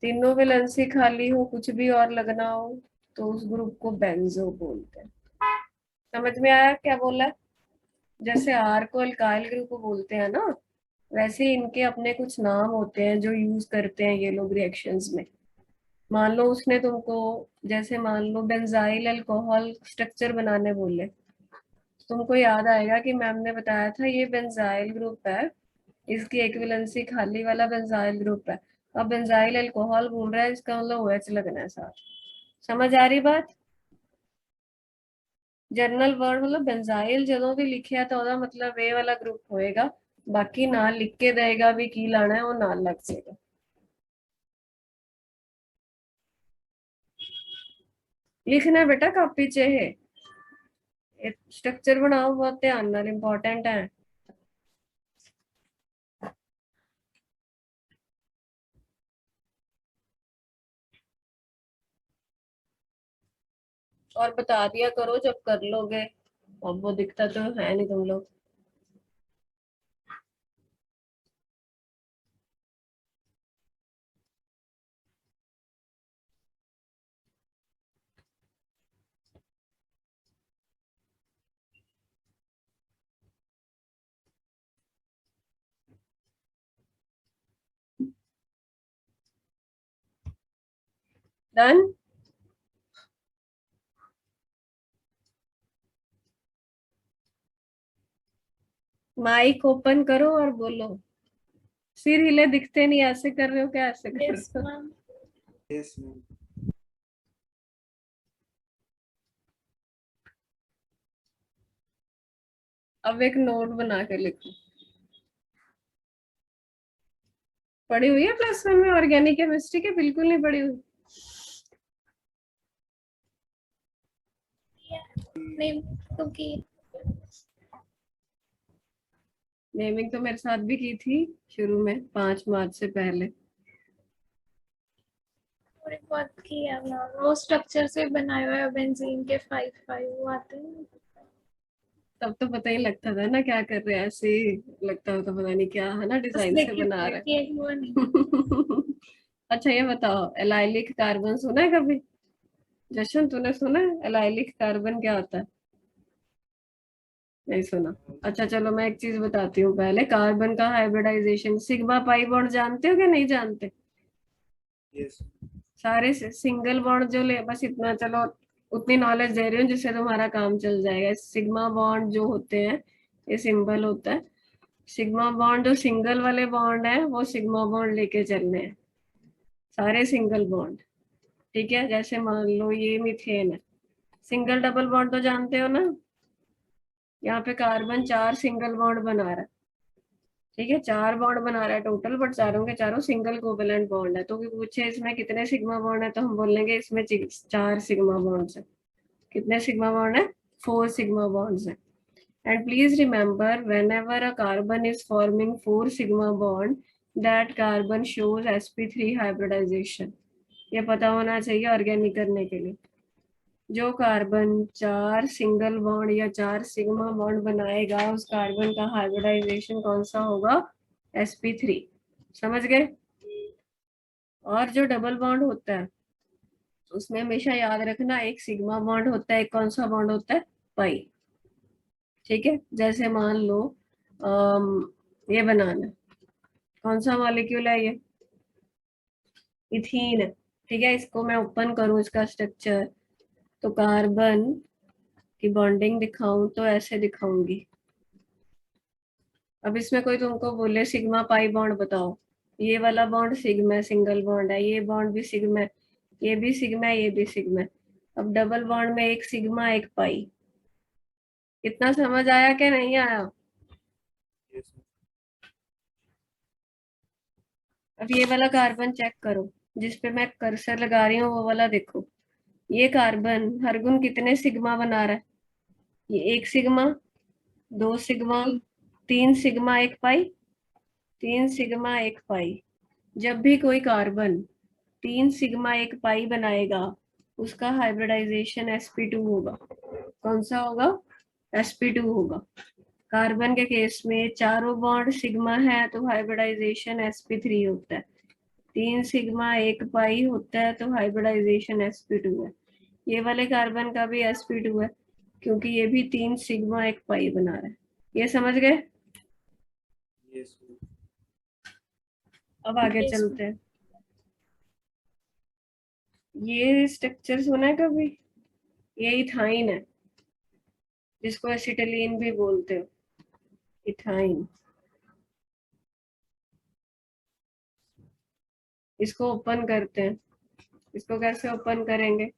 तीनों वैलेंसी खाली हो, कुछ भी और लगना हो तो उस ग्रुप को बेंजो बोलते हैं। समझ में आया क्या बोला? जैसे आर को अल्काइल ग्रुप बोलते हैं ना, वैसे इनके अपने कुछ नाम होते हैं जो यूज करते हैं ये लोग रिएक्शंस में। मान लो उसने तुमको, जैसे मान लो बेंजाइल अल्कोहल स्ट्रक्चर बनाने बोले, तुमको याद आएगा कि मैम ने बताया था ये बेंजाइल ग्रुप है, इसकी एक्विवेलेंसी खाली वाला बेंजाइल ग्रुप है। अब बेंजाइल अल्कोहल बोल रहा है, इसका मतलब OH लगना है साथ। समझ आ रही बात? जर्नल वर्ड मतलब बेंजाइल ਜਦੋਂ ਵੀ ਲਿਖਿਆ ਤਾਂ ਉਹਦਾ ਮਤਲਬ ਇਹ ਵਾਲਾ ਗਰੁੱਪ ਹੋਏਗਾ, ਬਾਕੀ ਨਾਲ ਲਿਖ ਕੇ ਦੇਗਾ ਵੀ ਕੀ ਲਾਣਾ ਹੈ, ਉਹ ਨਾਲ ਲੱਗ ਜਾਏਗਾ। लिखना बेटा कापी च ਇਹ स्ट्रक्चर बनाओ, बहुत ध्यान नाल, इंपॉर्टेंट है। और बता दिया करो जब कर लोगे, अब वो दिखता तो है नहीं तुम लोग। डन। माइक ओपन करो और बोलो। सिर हिले दिखते नहीं, ऐसे कर रहे हो क्या? ऐसे कर यस रहे हो? मैम। Yes ma'am. अब एक नोट बना के लिखो। पढ़ी हुई है +1 में ऑर्गेनिक केमिस्ट्री के? बिल्कुल नहीं पढ़ी हुई। नहीं क्योंकि नेमिंग तो मेरे साथ भी की थी शुरू में 5 मार्च से पहले। थोड़ी बहुत की है ना, वो स्ट्रक्चर से बनाए हुए बेंजीन के 5 वो आते हैं। तब तो पता ही लगता था ना क्या कर रहे हैं, ऐसे ही लगता था पता नहीं क्या है ना, बस डिजाइन से देखी बना थी रहा कि एक वो नहीं। है। अच्छा ये बताओ, एलाइलिक कार्बन सुना है कभी? जशन तूने सुना है एलाइलिक कार्बन क्या होता है? नहीं सुना? अच्छा चलो मैं एक चीज बताती हूँ पहले। कार्बन का हाइब्रिडाइजेशन, सिग्मा पाई बॉन्ड जानते हो कि नहीं जानते? यस सारे सिंगल बॉन्ड जो ले, बस इतना चलो उतनी नॉलेज दे रही हूँ जिससे तुम्हारा काम चल जाएगा। सिग्मा बॉन्ड जो होते हैं, ये सिंबल होता है। सिग्मा बॉन्ड जो सिंगल वाले बॉन्ड है वो सिग्मा बॉन्ड लेके चलने हैं, सारे सिंगल बॉन्ड। ठीक है, जैसे मान लो ये मीथेन है, सिंगल डबल बॉन्ड तो जानते हो ना? यहाँ पे कार्बन 4 सिंगल बॉन्ड बना रहा है। ठीक है, 4 बॉन्ड बना रहा है टोटल, बट चारों के चारों सिंगल कोवेलेंट बॉन्ड है। तो कोई पूछे इसमें कितने सिग्मा बॉन्ड है, तो हम बोलेंगे इसमें 4 सिग्मा बॉन्ड्स है। कितने सिग्मा बॉन्ड है? 4 सिग्मा बॉन्ड्स है। And please remember, whenever a carbon is forming 4 sigma bond, that carbon shows sp3 hybridization. ये पता होना चाहिए ऑर्गेनिक करने के लिए। जो कार्बन 4 सिंगल बॉन्ड या 4 सिग्मा बॉन्ड बनाएगा, उस कार्बन का हाइब्रिडाइजेशन कौन सा होगा? sp3। समझ गए? और जो डबल बॉन्ड होता है उसमें हमेशा याद रखना, एक सिग्मा बॉन्ड होता है, एक कौन सा बॉन्ड होता है? पाई। ठीक है, जैसे मान लो ये बनाना, कौन सा मॉलिक्यूल है ये? इथीन। ठीक है, इसको मैं ओपन करूं इसका स्ट्रक्चर, तो कार्बन की बॉन्डिंग दिखाऊं तो ऐसे दिखाऊंगी। अब इसमें कोई तुमको बोले सिग्मा पाई बॉन्ड बताओ, ये वाला बॉन्ड सिग्मा सिंगल बॉन्ड है, ये बॉन्ड भी सिग्मा है, ये भी सिग्मा है, ये भी सिग्मा है। अब डबल बॉन्ड में एक सिग्मा एक पाई। इतना समझ आया कि नहीं आया? यस अब ये वाला कार्बन चेक करो, जिसपे मैं कर्सर लगा रही हूँ वो वाला देखो। ये कार्बन हर गुण कितने सिग्मा बना रहा है? ये 1 सिग्मा, 2 सिग्मा, 3 सिग्मा 1 पाई, 3 सिग्मा 1 पाई। जब भी कोई कार्बन 3 सिग्मा 1 पाई बनाएगा, उसका हाइब्रिडाइजेशन sp2 होगा। कौन सा होगा? sp2 होगा। कार्बन के केस में चारों बॉन्ड सिग्मा है तो हाइब्रिडाइजेशन sp3 होता है। 3 सिग्मा 1 पाई होता है तो हाइब्रिडाइजेशन sp2 है। ये वाले कार्बन का भी sp2 है, क्योंकि ये भी 3 सिग्मा 1 पाई बना रहा है। ये समझ गए? यस अब आगे चलते हैं। ये स्ट्रक्चर सुना है कभी? ये इथाइन है, जिसको एसिटिलीन भी बोलते हो, इथाइन। इसको ओपन करते हैं। इसको कैसे ओपन करेंगे?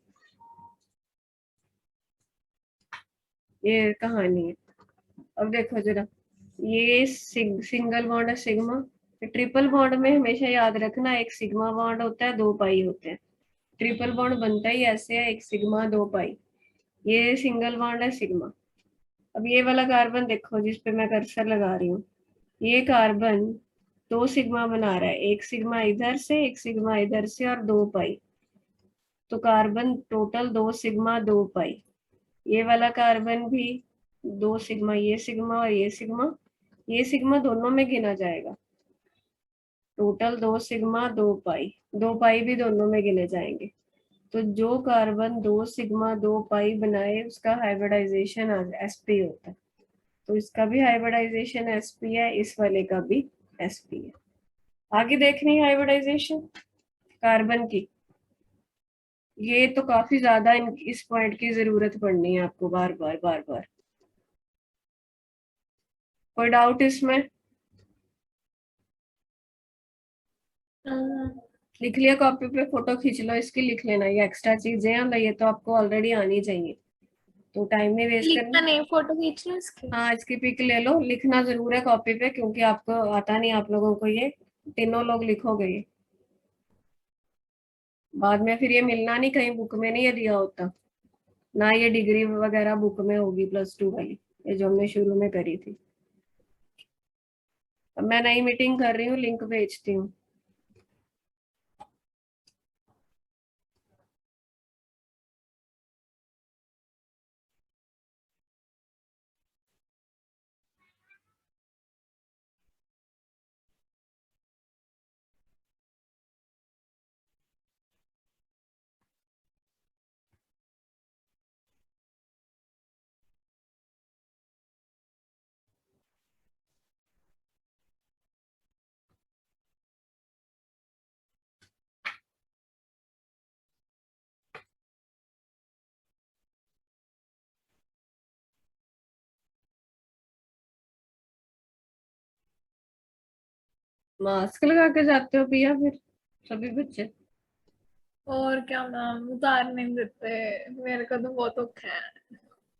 ये कहानी है। अब देखो जरा, ये सिंगल बॉन्ड है सिग्मा। ट्रिपल बॉन्ड में हमेशा याद रखना, एक सिग्मा बॉन्ड होता है, 2 पाई होते हैं। ट्रिपल बॉन्ड बनता ही ऐसे है, एक सिग्मा 2 पाई। ये सिंगल बॉन्ड है सिग्मा। अब ये वाला कार्बन देखो जिसपे मैं कर्सर लगा रही हूँ, ये कार्बन 2 सिग्मा बना रहा है, एक सिग्मा इधर से, एक सिग्मा इधर से, और 2 पाई। तो कार्बन टोटल 2 सिग्मा 2 पाई। ये वाला कार्बन भी 2 सिग्मा, ये सिग्मा और ये सिग्मा, ये सिग्मा दोनों में गिना जाएगा। टोटल 2 सिग्मा 2 पाई, 2 पाई भी दोनों में गिने जाएंगे। तो जो कार्बन 2 सिग्मा 2 पाई बनाए उसका हाइब्रिडाइजेशन sp होता है। तो इसका भी हाइब्रिडाइजेशन sp है, इस वाले का भी sp है। आगे देखनी हाइब्रिडाइजेशन कार्बन की। ये तो काफी ज्यादा इस पॉइंट की जरूरत पड़नी है आपको, बार बार बार बार। कोई डाउट इसमें? लिख लिया कॉपी पे? फोटो खींच लो इसकी, लिख लेना। ये एक्स्ट्रा चीजें हैं, ये तो आपको ऑलरेडी आनी चाहिए, तो टाइम नहीं वेस्ट लिखना करना। नहीं, फोटो खींच लो इसकी। हाँ, इसकी पिक ले लो, लिखना जरूर है कॉपी पे, क्योंकि आपको आता नहीं आप लोगों को ये। तीनों लोग लिखोगे ये। बाद में फिर ये मिलना नहीं, कहीं बुक में नहीं ये दिया होता ना, ये डिग्री वगैरह बुक में होगी +2 वाली, ये जो हमने शुरू में करी थी। अब मैं नई मीटिंग कर रही हूँ, लिंक भेजती हूँ। मास्क लगा के जाते हो पिया फिर सभी बच्चे? और क्या मैम, उतार नहीं देते, मेरे को तो बहुत दुख है।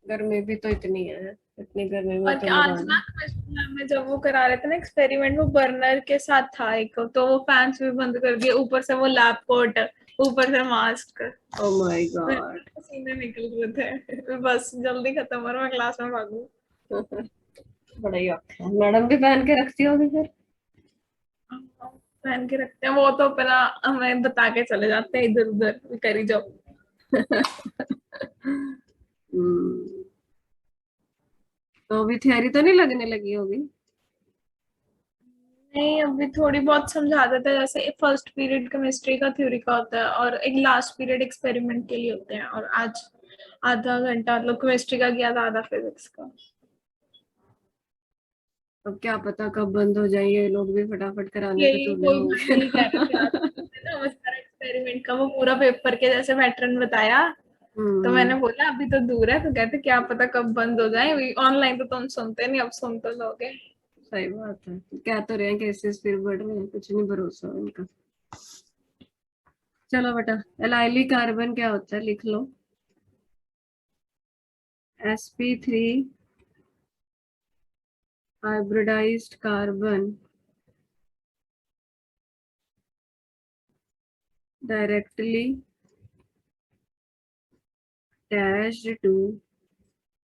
गर्मी भी तो इतनी है, इतनी गर्मी में और तो क्या आज लगाना। ना मैम में जब वो करा रहे थे ना एक्सपेरिमेंट, वो बर्नर के साथ था एक, तो वो फैंस भी बंद कर दिए, ऊपर से वो लैब कोट, ऊपर से मास्क, ओ माय मेरे गॉड। पसीने निकल रहे थे। बस जल्दी खत्म हो, मैं क्लास में भागू। बड़ा ही औखा है। मैडम भी पहन के रखती होगी फिर? पहन के रखते हैं, वो तो अपना हमें बता के चले जाते हैं इधर उधर करी जाओ। हम्म, तो अभी थियरी तो नहीं लगने लगी होगी? नहीं, अभी थोड़ी बहुत समझा देते हैं, जैसे फर्स्ट पीरियड केमिस्ट्री का थ्योरी का होता है और एक लास्ट पीरियड एक्सपेरिमेंट के लिए होते हैं, और आज आधा घंटा मतलब केमिस्ट्री का किया था, आधा फिजिक्स का। अब क्या पता कब बंद हो जाए, ये लोग भी फटाफट कराने पे यही तुले कोई मैम होंगे यही कह रहे थे आज, ना। ना हमारा एक्सपेरिमेंट का वो पूरा पेपर के जैसे पैटर्न बताया, तो मैंने हम्म, बोला अभी तो दूर है, तो कहते क्या पता कब बंद हो जाए, ऑनलाइन तो तुम सुनते नहीं, अब सुन तो लोगे। सही बात है। क्या तो रहे हैं, केसेस फिर बढ़ रहे हैं, कुछ नहीं भरोसा उनका। चलो बेटा, एलाइली कार्बन क्या होता है लिख लो। sp3 hybridized carbon directly attached to,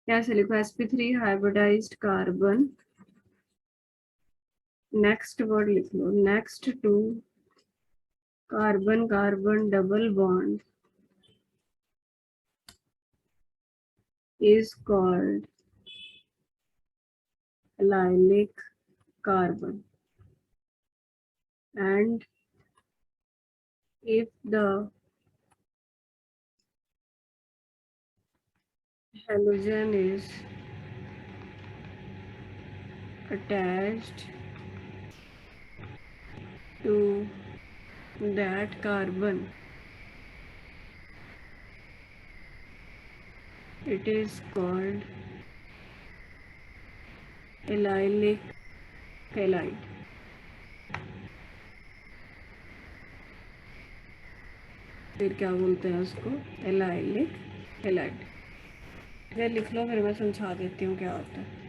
कैसे लिखो, sp3 hybridized carbon, next word लिख लो, next to carbon carbon double bond is called allylic carbon, and if the halogen is attached to that carbon, it is called allylic halide. फिर क्या बोलते हैं उसको, allylic halide. ये लिख लो, फिर मैं समझा देती हूँ क्या होता है।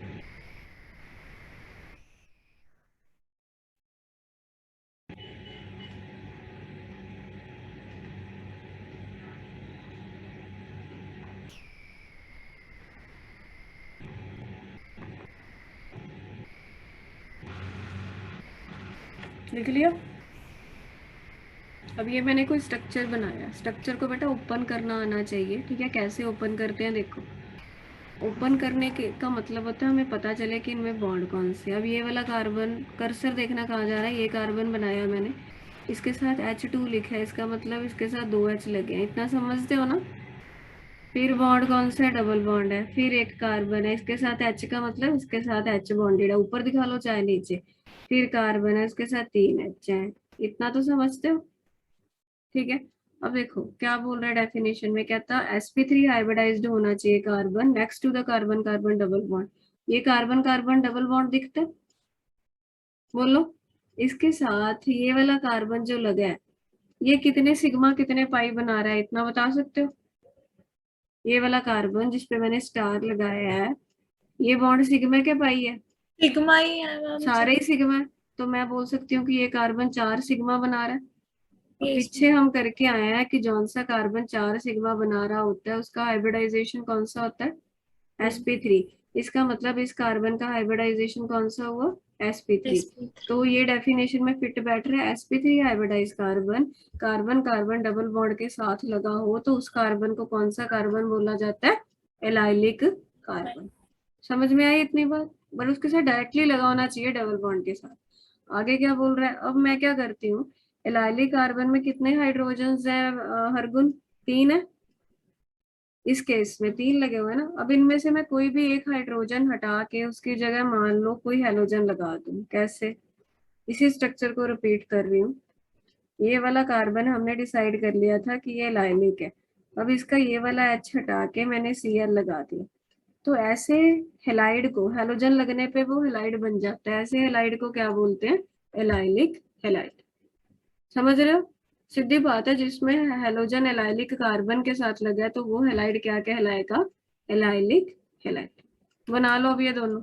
लिख लिया? अब ये मैंने कोई स्ट्रक्चर बनाया, स्ट्रक्चर को बेटा ओपन करना आना चाहिए, ठीक है? कैसे ओपन करते हैं देखो। ओपन करने के का मतलब होता है हमें पता चले कि इनमें बॉन्ड कौन से। अब ये वाला कार्बन, कर्सर देखना कहाँ जा रहा है, ये कार्बन बनाया मैंने, इसके साथ H2 लिखा है, इसका मतलब इसके साथ 2 H लगे हैं, इतना समझते हो ना? फिर बॉन्ड कौन सा है, डबल बॉन्ड है, फिर एक कार्बन है, इसके साथ H का मतलब इसके साथ H बॉन्डेड है, ऊपर दिखा लो चाहे नीचे। फिर कार्बन है, इसके साथ 3 H है, इतना तो समझते हो? ठीक है। अब देखो क्या बोल रहा है डेफिनेशन में, कहता sp3 हाइब्रिडाइज्ड होना चाहिए carbon next to the carbon carbon double bond. ये कार्बन कार्बन डबल बॉन्ड दिखता है? बोलो। इसके साथ ये वाला कार्बन जो लगा है, ये कितने सिग्मा कितने पाई बना रहा है, इतना बता सकते हो? ये वाला कार्बन जिसपे मैंने स्टार लगाया है, ये बॉन्ड सिग्मा क्या पाई है? सिग्मा ही है मैम सारे सब। ही सिग्मा है। तो मैं बोल सकती हूँ कि ये कार्बन 4 सिग्मा बना रहा है। अब Yes, पीछे हम करके आए हैं कि जौन सा कार्बन 4 सिग्मा बना रहा होता है उसका हाइब्रिडाइजेशन कौन सा होता है, sp3। इसका मतलब इस कार्बन का हाइब्रिडाइजेशन कौन सा हुआ, sp3। sp3. तो ये डेफिनेशन में फिट बैठ रहा है। sp3 hybridize carbon, carbon carbon double bond के साथ लगा हो तो उस कार्बन को कौन सा कार्बन बोला जाता है, एलाइलिक कार्बन। समझ में आई इतनी बात, बट उसके साथ डायरेक्टली लगा होना चाहिए डबल बॉन्ड के साथ। आगे क्या बोल रहा है, अब मैं क्या करती हूँ, एलाइलिक कार्बन में कितने हाइड्रोजन्स हैं हरगुन, 3 है। इस केस में 3 लगे हुए हैं ना। अब इनमें से मैं कोई भी एक हाइड्रोजन हटा के उसकी जगह मान लो कोई हेलोजन लगा दूं, कैसे, इसी स्ट्रक्चर को रिपीट कर रही हूँ। ये वाला कार्बन हमने डिसाइड कर लिया था कि ये लाइलिक है। अब इसका ये वाला H हटा के मैंने Cl लगा दिया। तो ऐसे हेलाइड को, हेलोजन लगने पे वो हेलाइड बन जाता है, ऐसे हेलाइड को क्या बोलते हैं, एलाइलिक हेलाइड। समझ रहे हो, सीधी बात है। जिसमें हेलोजन एलाइलिक कार्बन के साथ लगा है तो वो हेलाइड क्या कहलाएगा, एलाइलिक हेलाइड। बना लो अब ये दोनों,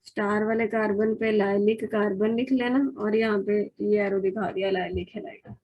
स्टार वाले कार्बन पे एलाइलिक कार्बन लिख लेना और यहाँ पे ये एरो दिखा दिया एलाइलिक हेलाइड।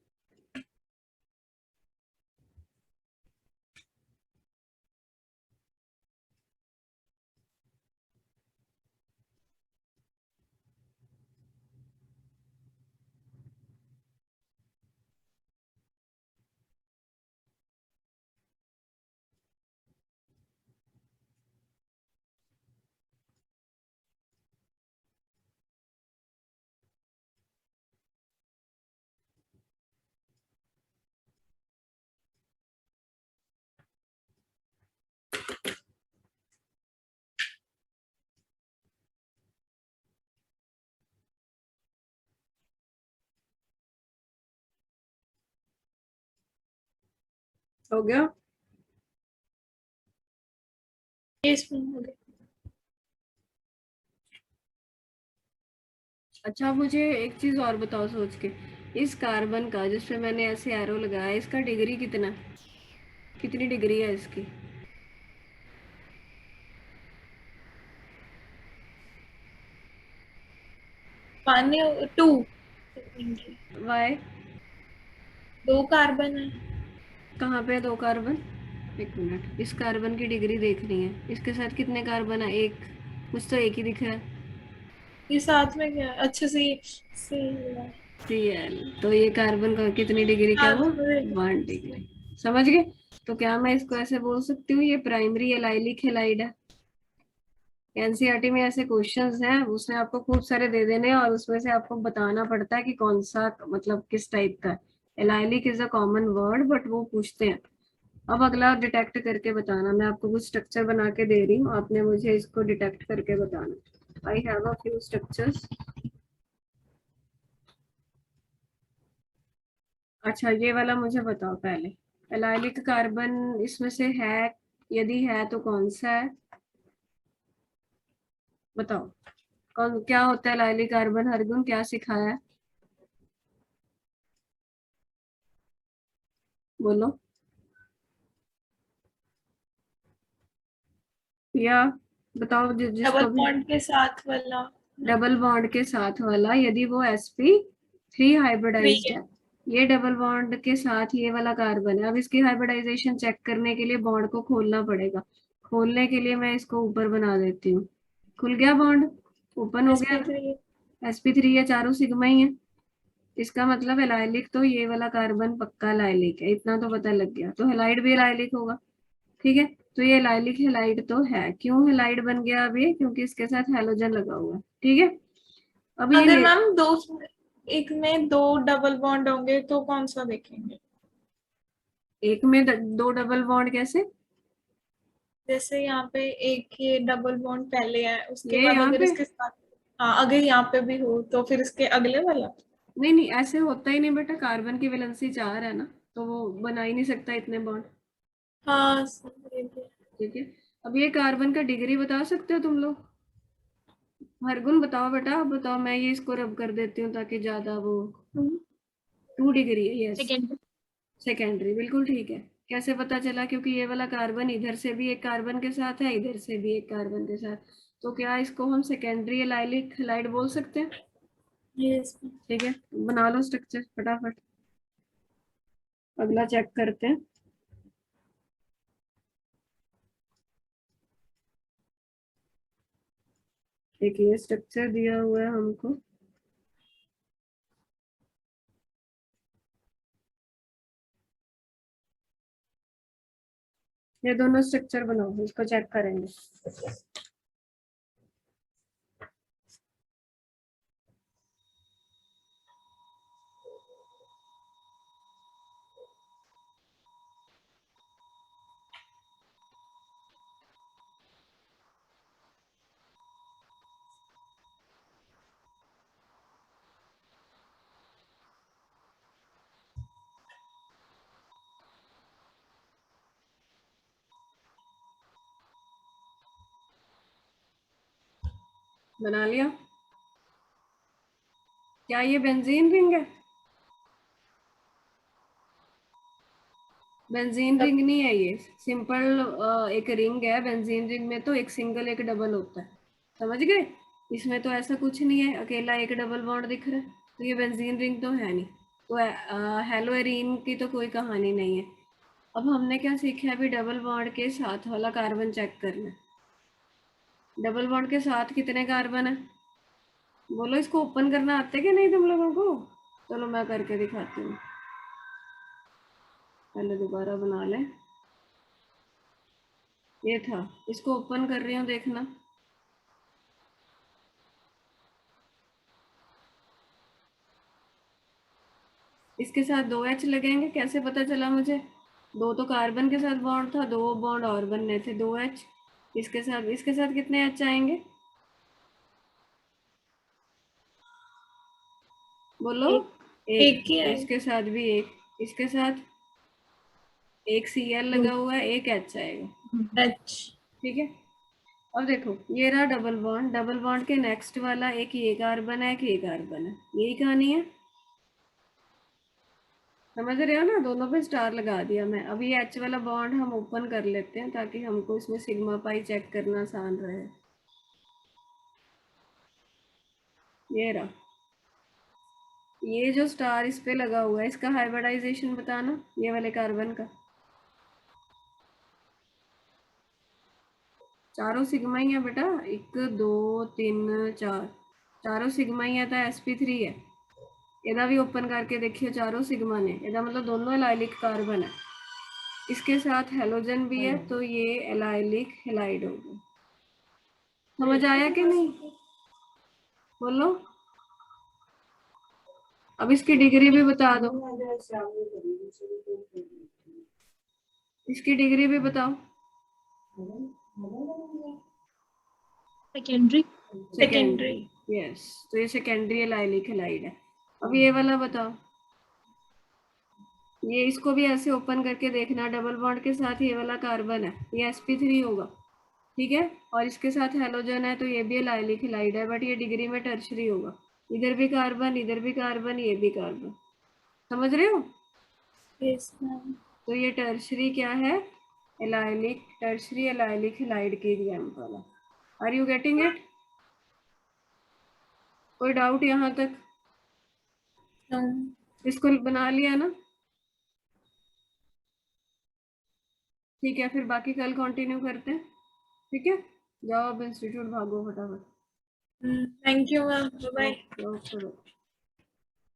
हो गया। Yes, ma'am, हो गया. अच्छा मुझे एक चीज और बताओ सोच के, इस कार्बन का जिसपे मैंने ऐसे एरो लगाया इसका डिग्री कितना, कितनी डिग्री है इसकी, 1 2 वाई, 2 कार्बन है. कहाँ पे है 2 कार्बन, एक मिनट, इस कार्बन की डिग्री देखनी है, इसके साथ कितने कार्बन है, एक, मुझे तो एक ही दिख रहा है, ये साथ में क्या है? अच्छा से Cl। तो ये कार्बन का कितनी डिग्री का साथ हुआ, में 1 डिग्री। समझ गए। तो क्या मैं इसको ऐसे बोल सकती हूँ ये प्राइमरी एलाइलिक हेलाइड है। एनसीईआरटी में ऐसे क्वेश्चंस हैं, उसने आपको खूब सारे दे देने हैं और उसमें से आपको बताना पड़ता है कि कौन सा मतलब किस टाइप का है। Allylic is a common word but वो पूछते हैं। अब अगला डिटेक्ट करके बताना, मैं आपको कुछ स्ट्रक्चर बना के दे रही हूँ, आपने मुझे इसको डिटेक्ट करके बताना। I have a few structures. अच्छा ये वाला मुझे बताओ पहले, एलाइलिक कार्बन इसमें से है, यदि है तो कौन सा है, बताओ। कौन, क्या होता है एलाइलिक कार्बन, हरगुन क्या सिखाया है, बोलो या बताओ डबल जिसको भी। बॉन्ड के साथ वाला डबल बॉन्ड के साथ वाला, यदि वो sp3 थ्री हाइब्रिडाइज्ड है. है। ये डबल बॉन्ड के साथ ये वाला कार्बन है। अब इसकी हाइब्रिडाइजेशन चेक करने के लिए बॉन्ड को खोलना पड़ेगा। खोलने के लिए मैं इसको ऊपर बना देती हूँ। खुल गया बॉन्ड, ओपन हो गया sp3 ना। sp3 ये चारों सिग्मा ही है। इसका मतलब एलाइलिक तो ये वाला कार्बन पक्का लाइलिक है, इतना तो पता लग गया। तो हेलाइड भी लाइलिक होगा, ठीक है। तो ये लाइलिक हेलाइड तो है। क्यों हेलाइड बन गया अब ये, क्योंकि इसके साथ हेलोजन लगा हुआ है, ठीक है। अब ये अगर ले, मैम दो एक में 2 डबल बॉन्ड होंगे तो कौन सा देखेंगे? एक में दो डबल बॉन्ड कैसे, जैसे यहाँ पे एक ये डबल बॉन्ड पहले है, उसके ये बाद यहाँ अगर पे, इसके साथ, हाँ अगर यहाँ पे भी हो तो फिर इसके अगले वाला. नहीं नहीं ऐसे होता ही नहीं बेटा, कार्बन की वैलेंसी 4 है ना, तो वो बना ही नहीं सकता इतने बॉन्ड, हाँ ठीक है। अब ये कार्बन का डिग्री बता सकते हो तुम लोग, हरगुन बताओ बेटा, बताओ, मैं ये इसको रब कर देती हूँ ताकि ज्यादा वो, 2 डिग्री है, यस। सेकेंड. सेकेंडरी, बिल्कुल ठीक है। कैसे पता चला, क्योंकि ये वाला कार्बन इधर से भी एक कार्बन के साथ है, इधर से भी एक कार्बन के साथ, तो क्या इसको हम सेकेंडरी एलाइलिक हैलाइड बोल सकते हैं? यस ठीक है, बना लो स्ट्रक्चर फटाफट, अगला चेक करते हैं। एक ये स्ट्रक्चर दिया हुआ है हमको, ये दोनों स्ट्रक्चर बनाओ, इसको चेक करेंगे। बना लिया? क्या ये बेंजीन रिंग है? बेंजीन रिंग नहीं है ये, सिंपल एक रिंग है। बेंजीन रिंग में तो एक सिंगल एक डबल होता है, समझ गए? इसमें तो ऐसा कुछ नहीं है, अकेला एक डबल बॉन्ड दिख रहा है, तो ये बेंजीन रिंग तो है नहीं। तो हेलोएरीन की तो कोई कहानी नहीं है। अब हमने क्या सीखा है? अभी डबल बॉन्ड के साथ वाला कार्बन चेक करना है। डबल बॉन्ड के साथ कितने कार्बन है? बोलो, इसको ओपन करना आता है कि नहीं तुम लोगों को? चलो मैं करके दिखाती हूँ, पहले दोबारा बना लें। ये था, इसको ओपन कर रही हूँ, देखना। इसके साथ 2H लगेंगे, कैसे पता चला मुझे? दो तो कार्बन के साथ बॉन्ड था, 2 बॉन्ड और बनने थे, 2H। इसके साथ कितने H आएंगे? बोलो। एक ही है। इसके साथ भी एक, इसके साथ एक Cl लगा हुआ है, एक H आएगा। एच। ठीक है, अब देखो, ये रहा डबल बॉन्ड। डबल बॉन्ड के नेक्स्ट वाला एक ये कार्बन है, एक ये कार्बन है, यही कहानी है। समझ रहे हो ना? दोनों पे स्टार लगा दिया मैं। अब ये H वाला बॉन्ड हम ओपन कर लेते हैं ताकि हमको इसमें सिग्मा पाई चेक करना आसान रहे। ये रहा, ये जो स्टार इस पे लगा हुआ है, इसका हाइब्रिडाइजेशन बताना, ये वाले कार्बन का। चारों सिग्मा ही है बेटा, 1 2 3 4, चारों सिग्मा ही है, तो sp3 है। ਇਹਦਾ भी ओपन करके देखियो, चारों सिग्मा ने, ਇਹਦਾ मतलब दोनों एलाइलिक कार्बन है। इसके साथ हेलोजन भी है, तो ये एलाइलिक हैलाइड होगा। समझ आया कि नहीं? बोलो। अब इसकी डिग्री भी बता दो, इसकी डिग्री भी बताओ। सेकेंडरी। सेकेंडरी। यस, तो ये सेकेंडरी एलाइलिक हैलाइड है। अब ये वाला बताओ, ये इसको भी ऐसे ओपन करके देखना, डबल बॉन्ड के साथ ये वाला कार्बन है, ये sp3 होगा। ठीक है, और इसके साथ हेलोजन है, तो ये भी एलाइलिक हैलाइड है, बट ये डिग्री में टर्शरी होगा। इधर भी कार्बन, इधर भी कार्बन, ये भी कार्बन। समझ रहे हो? Yes ma'am. तो ये टर्शरी क्या है? एलाइलिक, टर्शरी एलाइलिक हैलाइड की एग्जांपल है। Are you getting it? कोई डाउट यहाँ तक? इसको बना लिया ना? ठीक है, फिर बाकी कल कंटिन्यू करते हैं। ठीक है, जाओ अब इंस्टीट्यूट भागो फटाफट। Thank you ma'am, bye. Okay okay.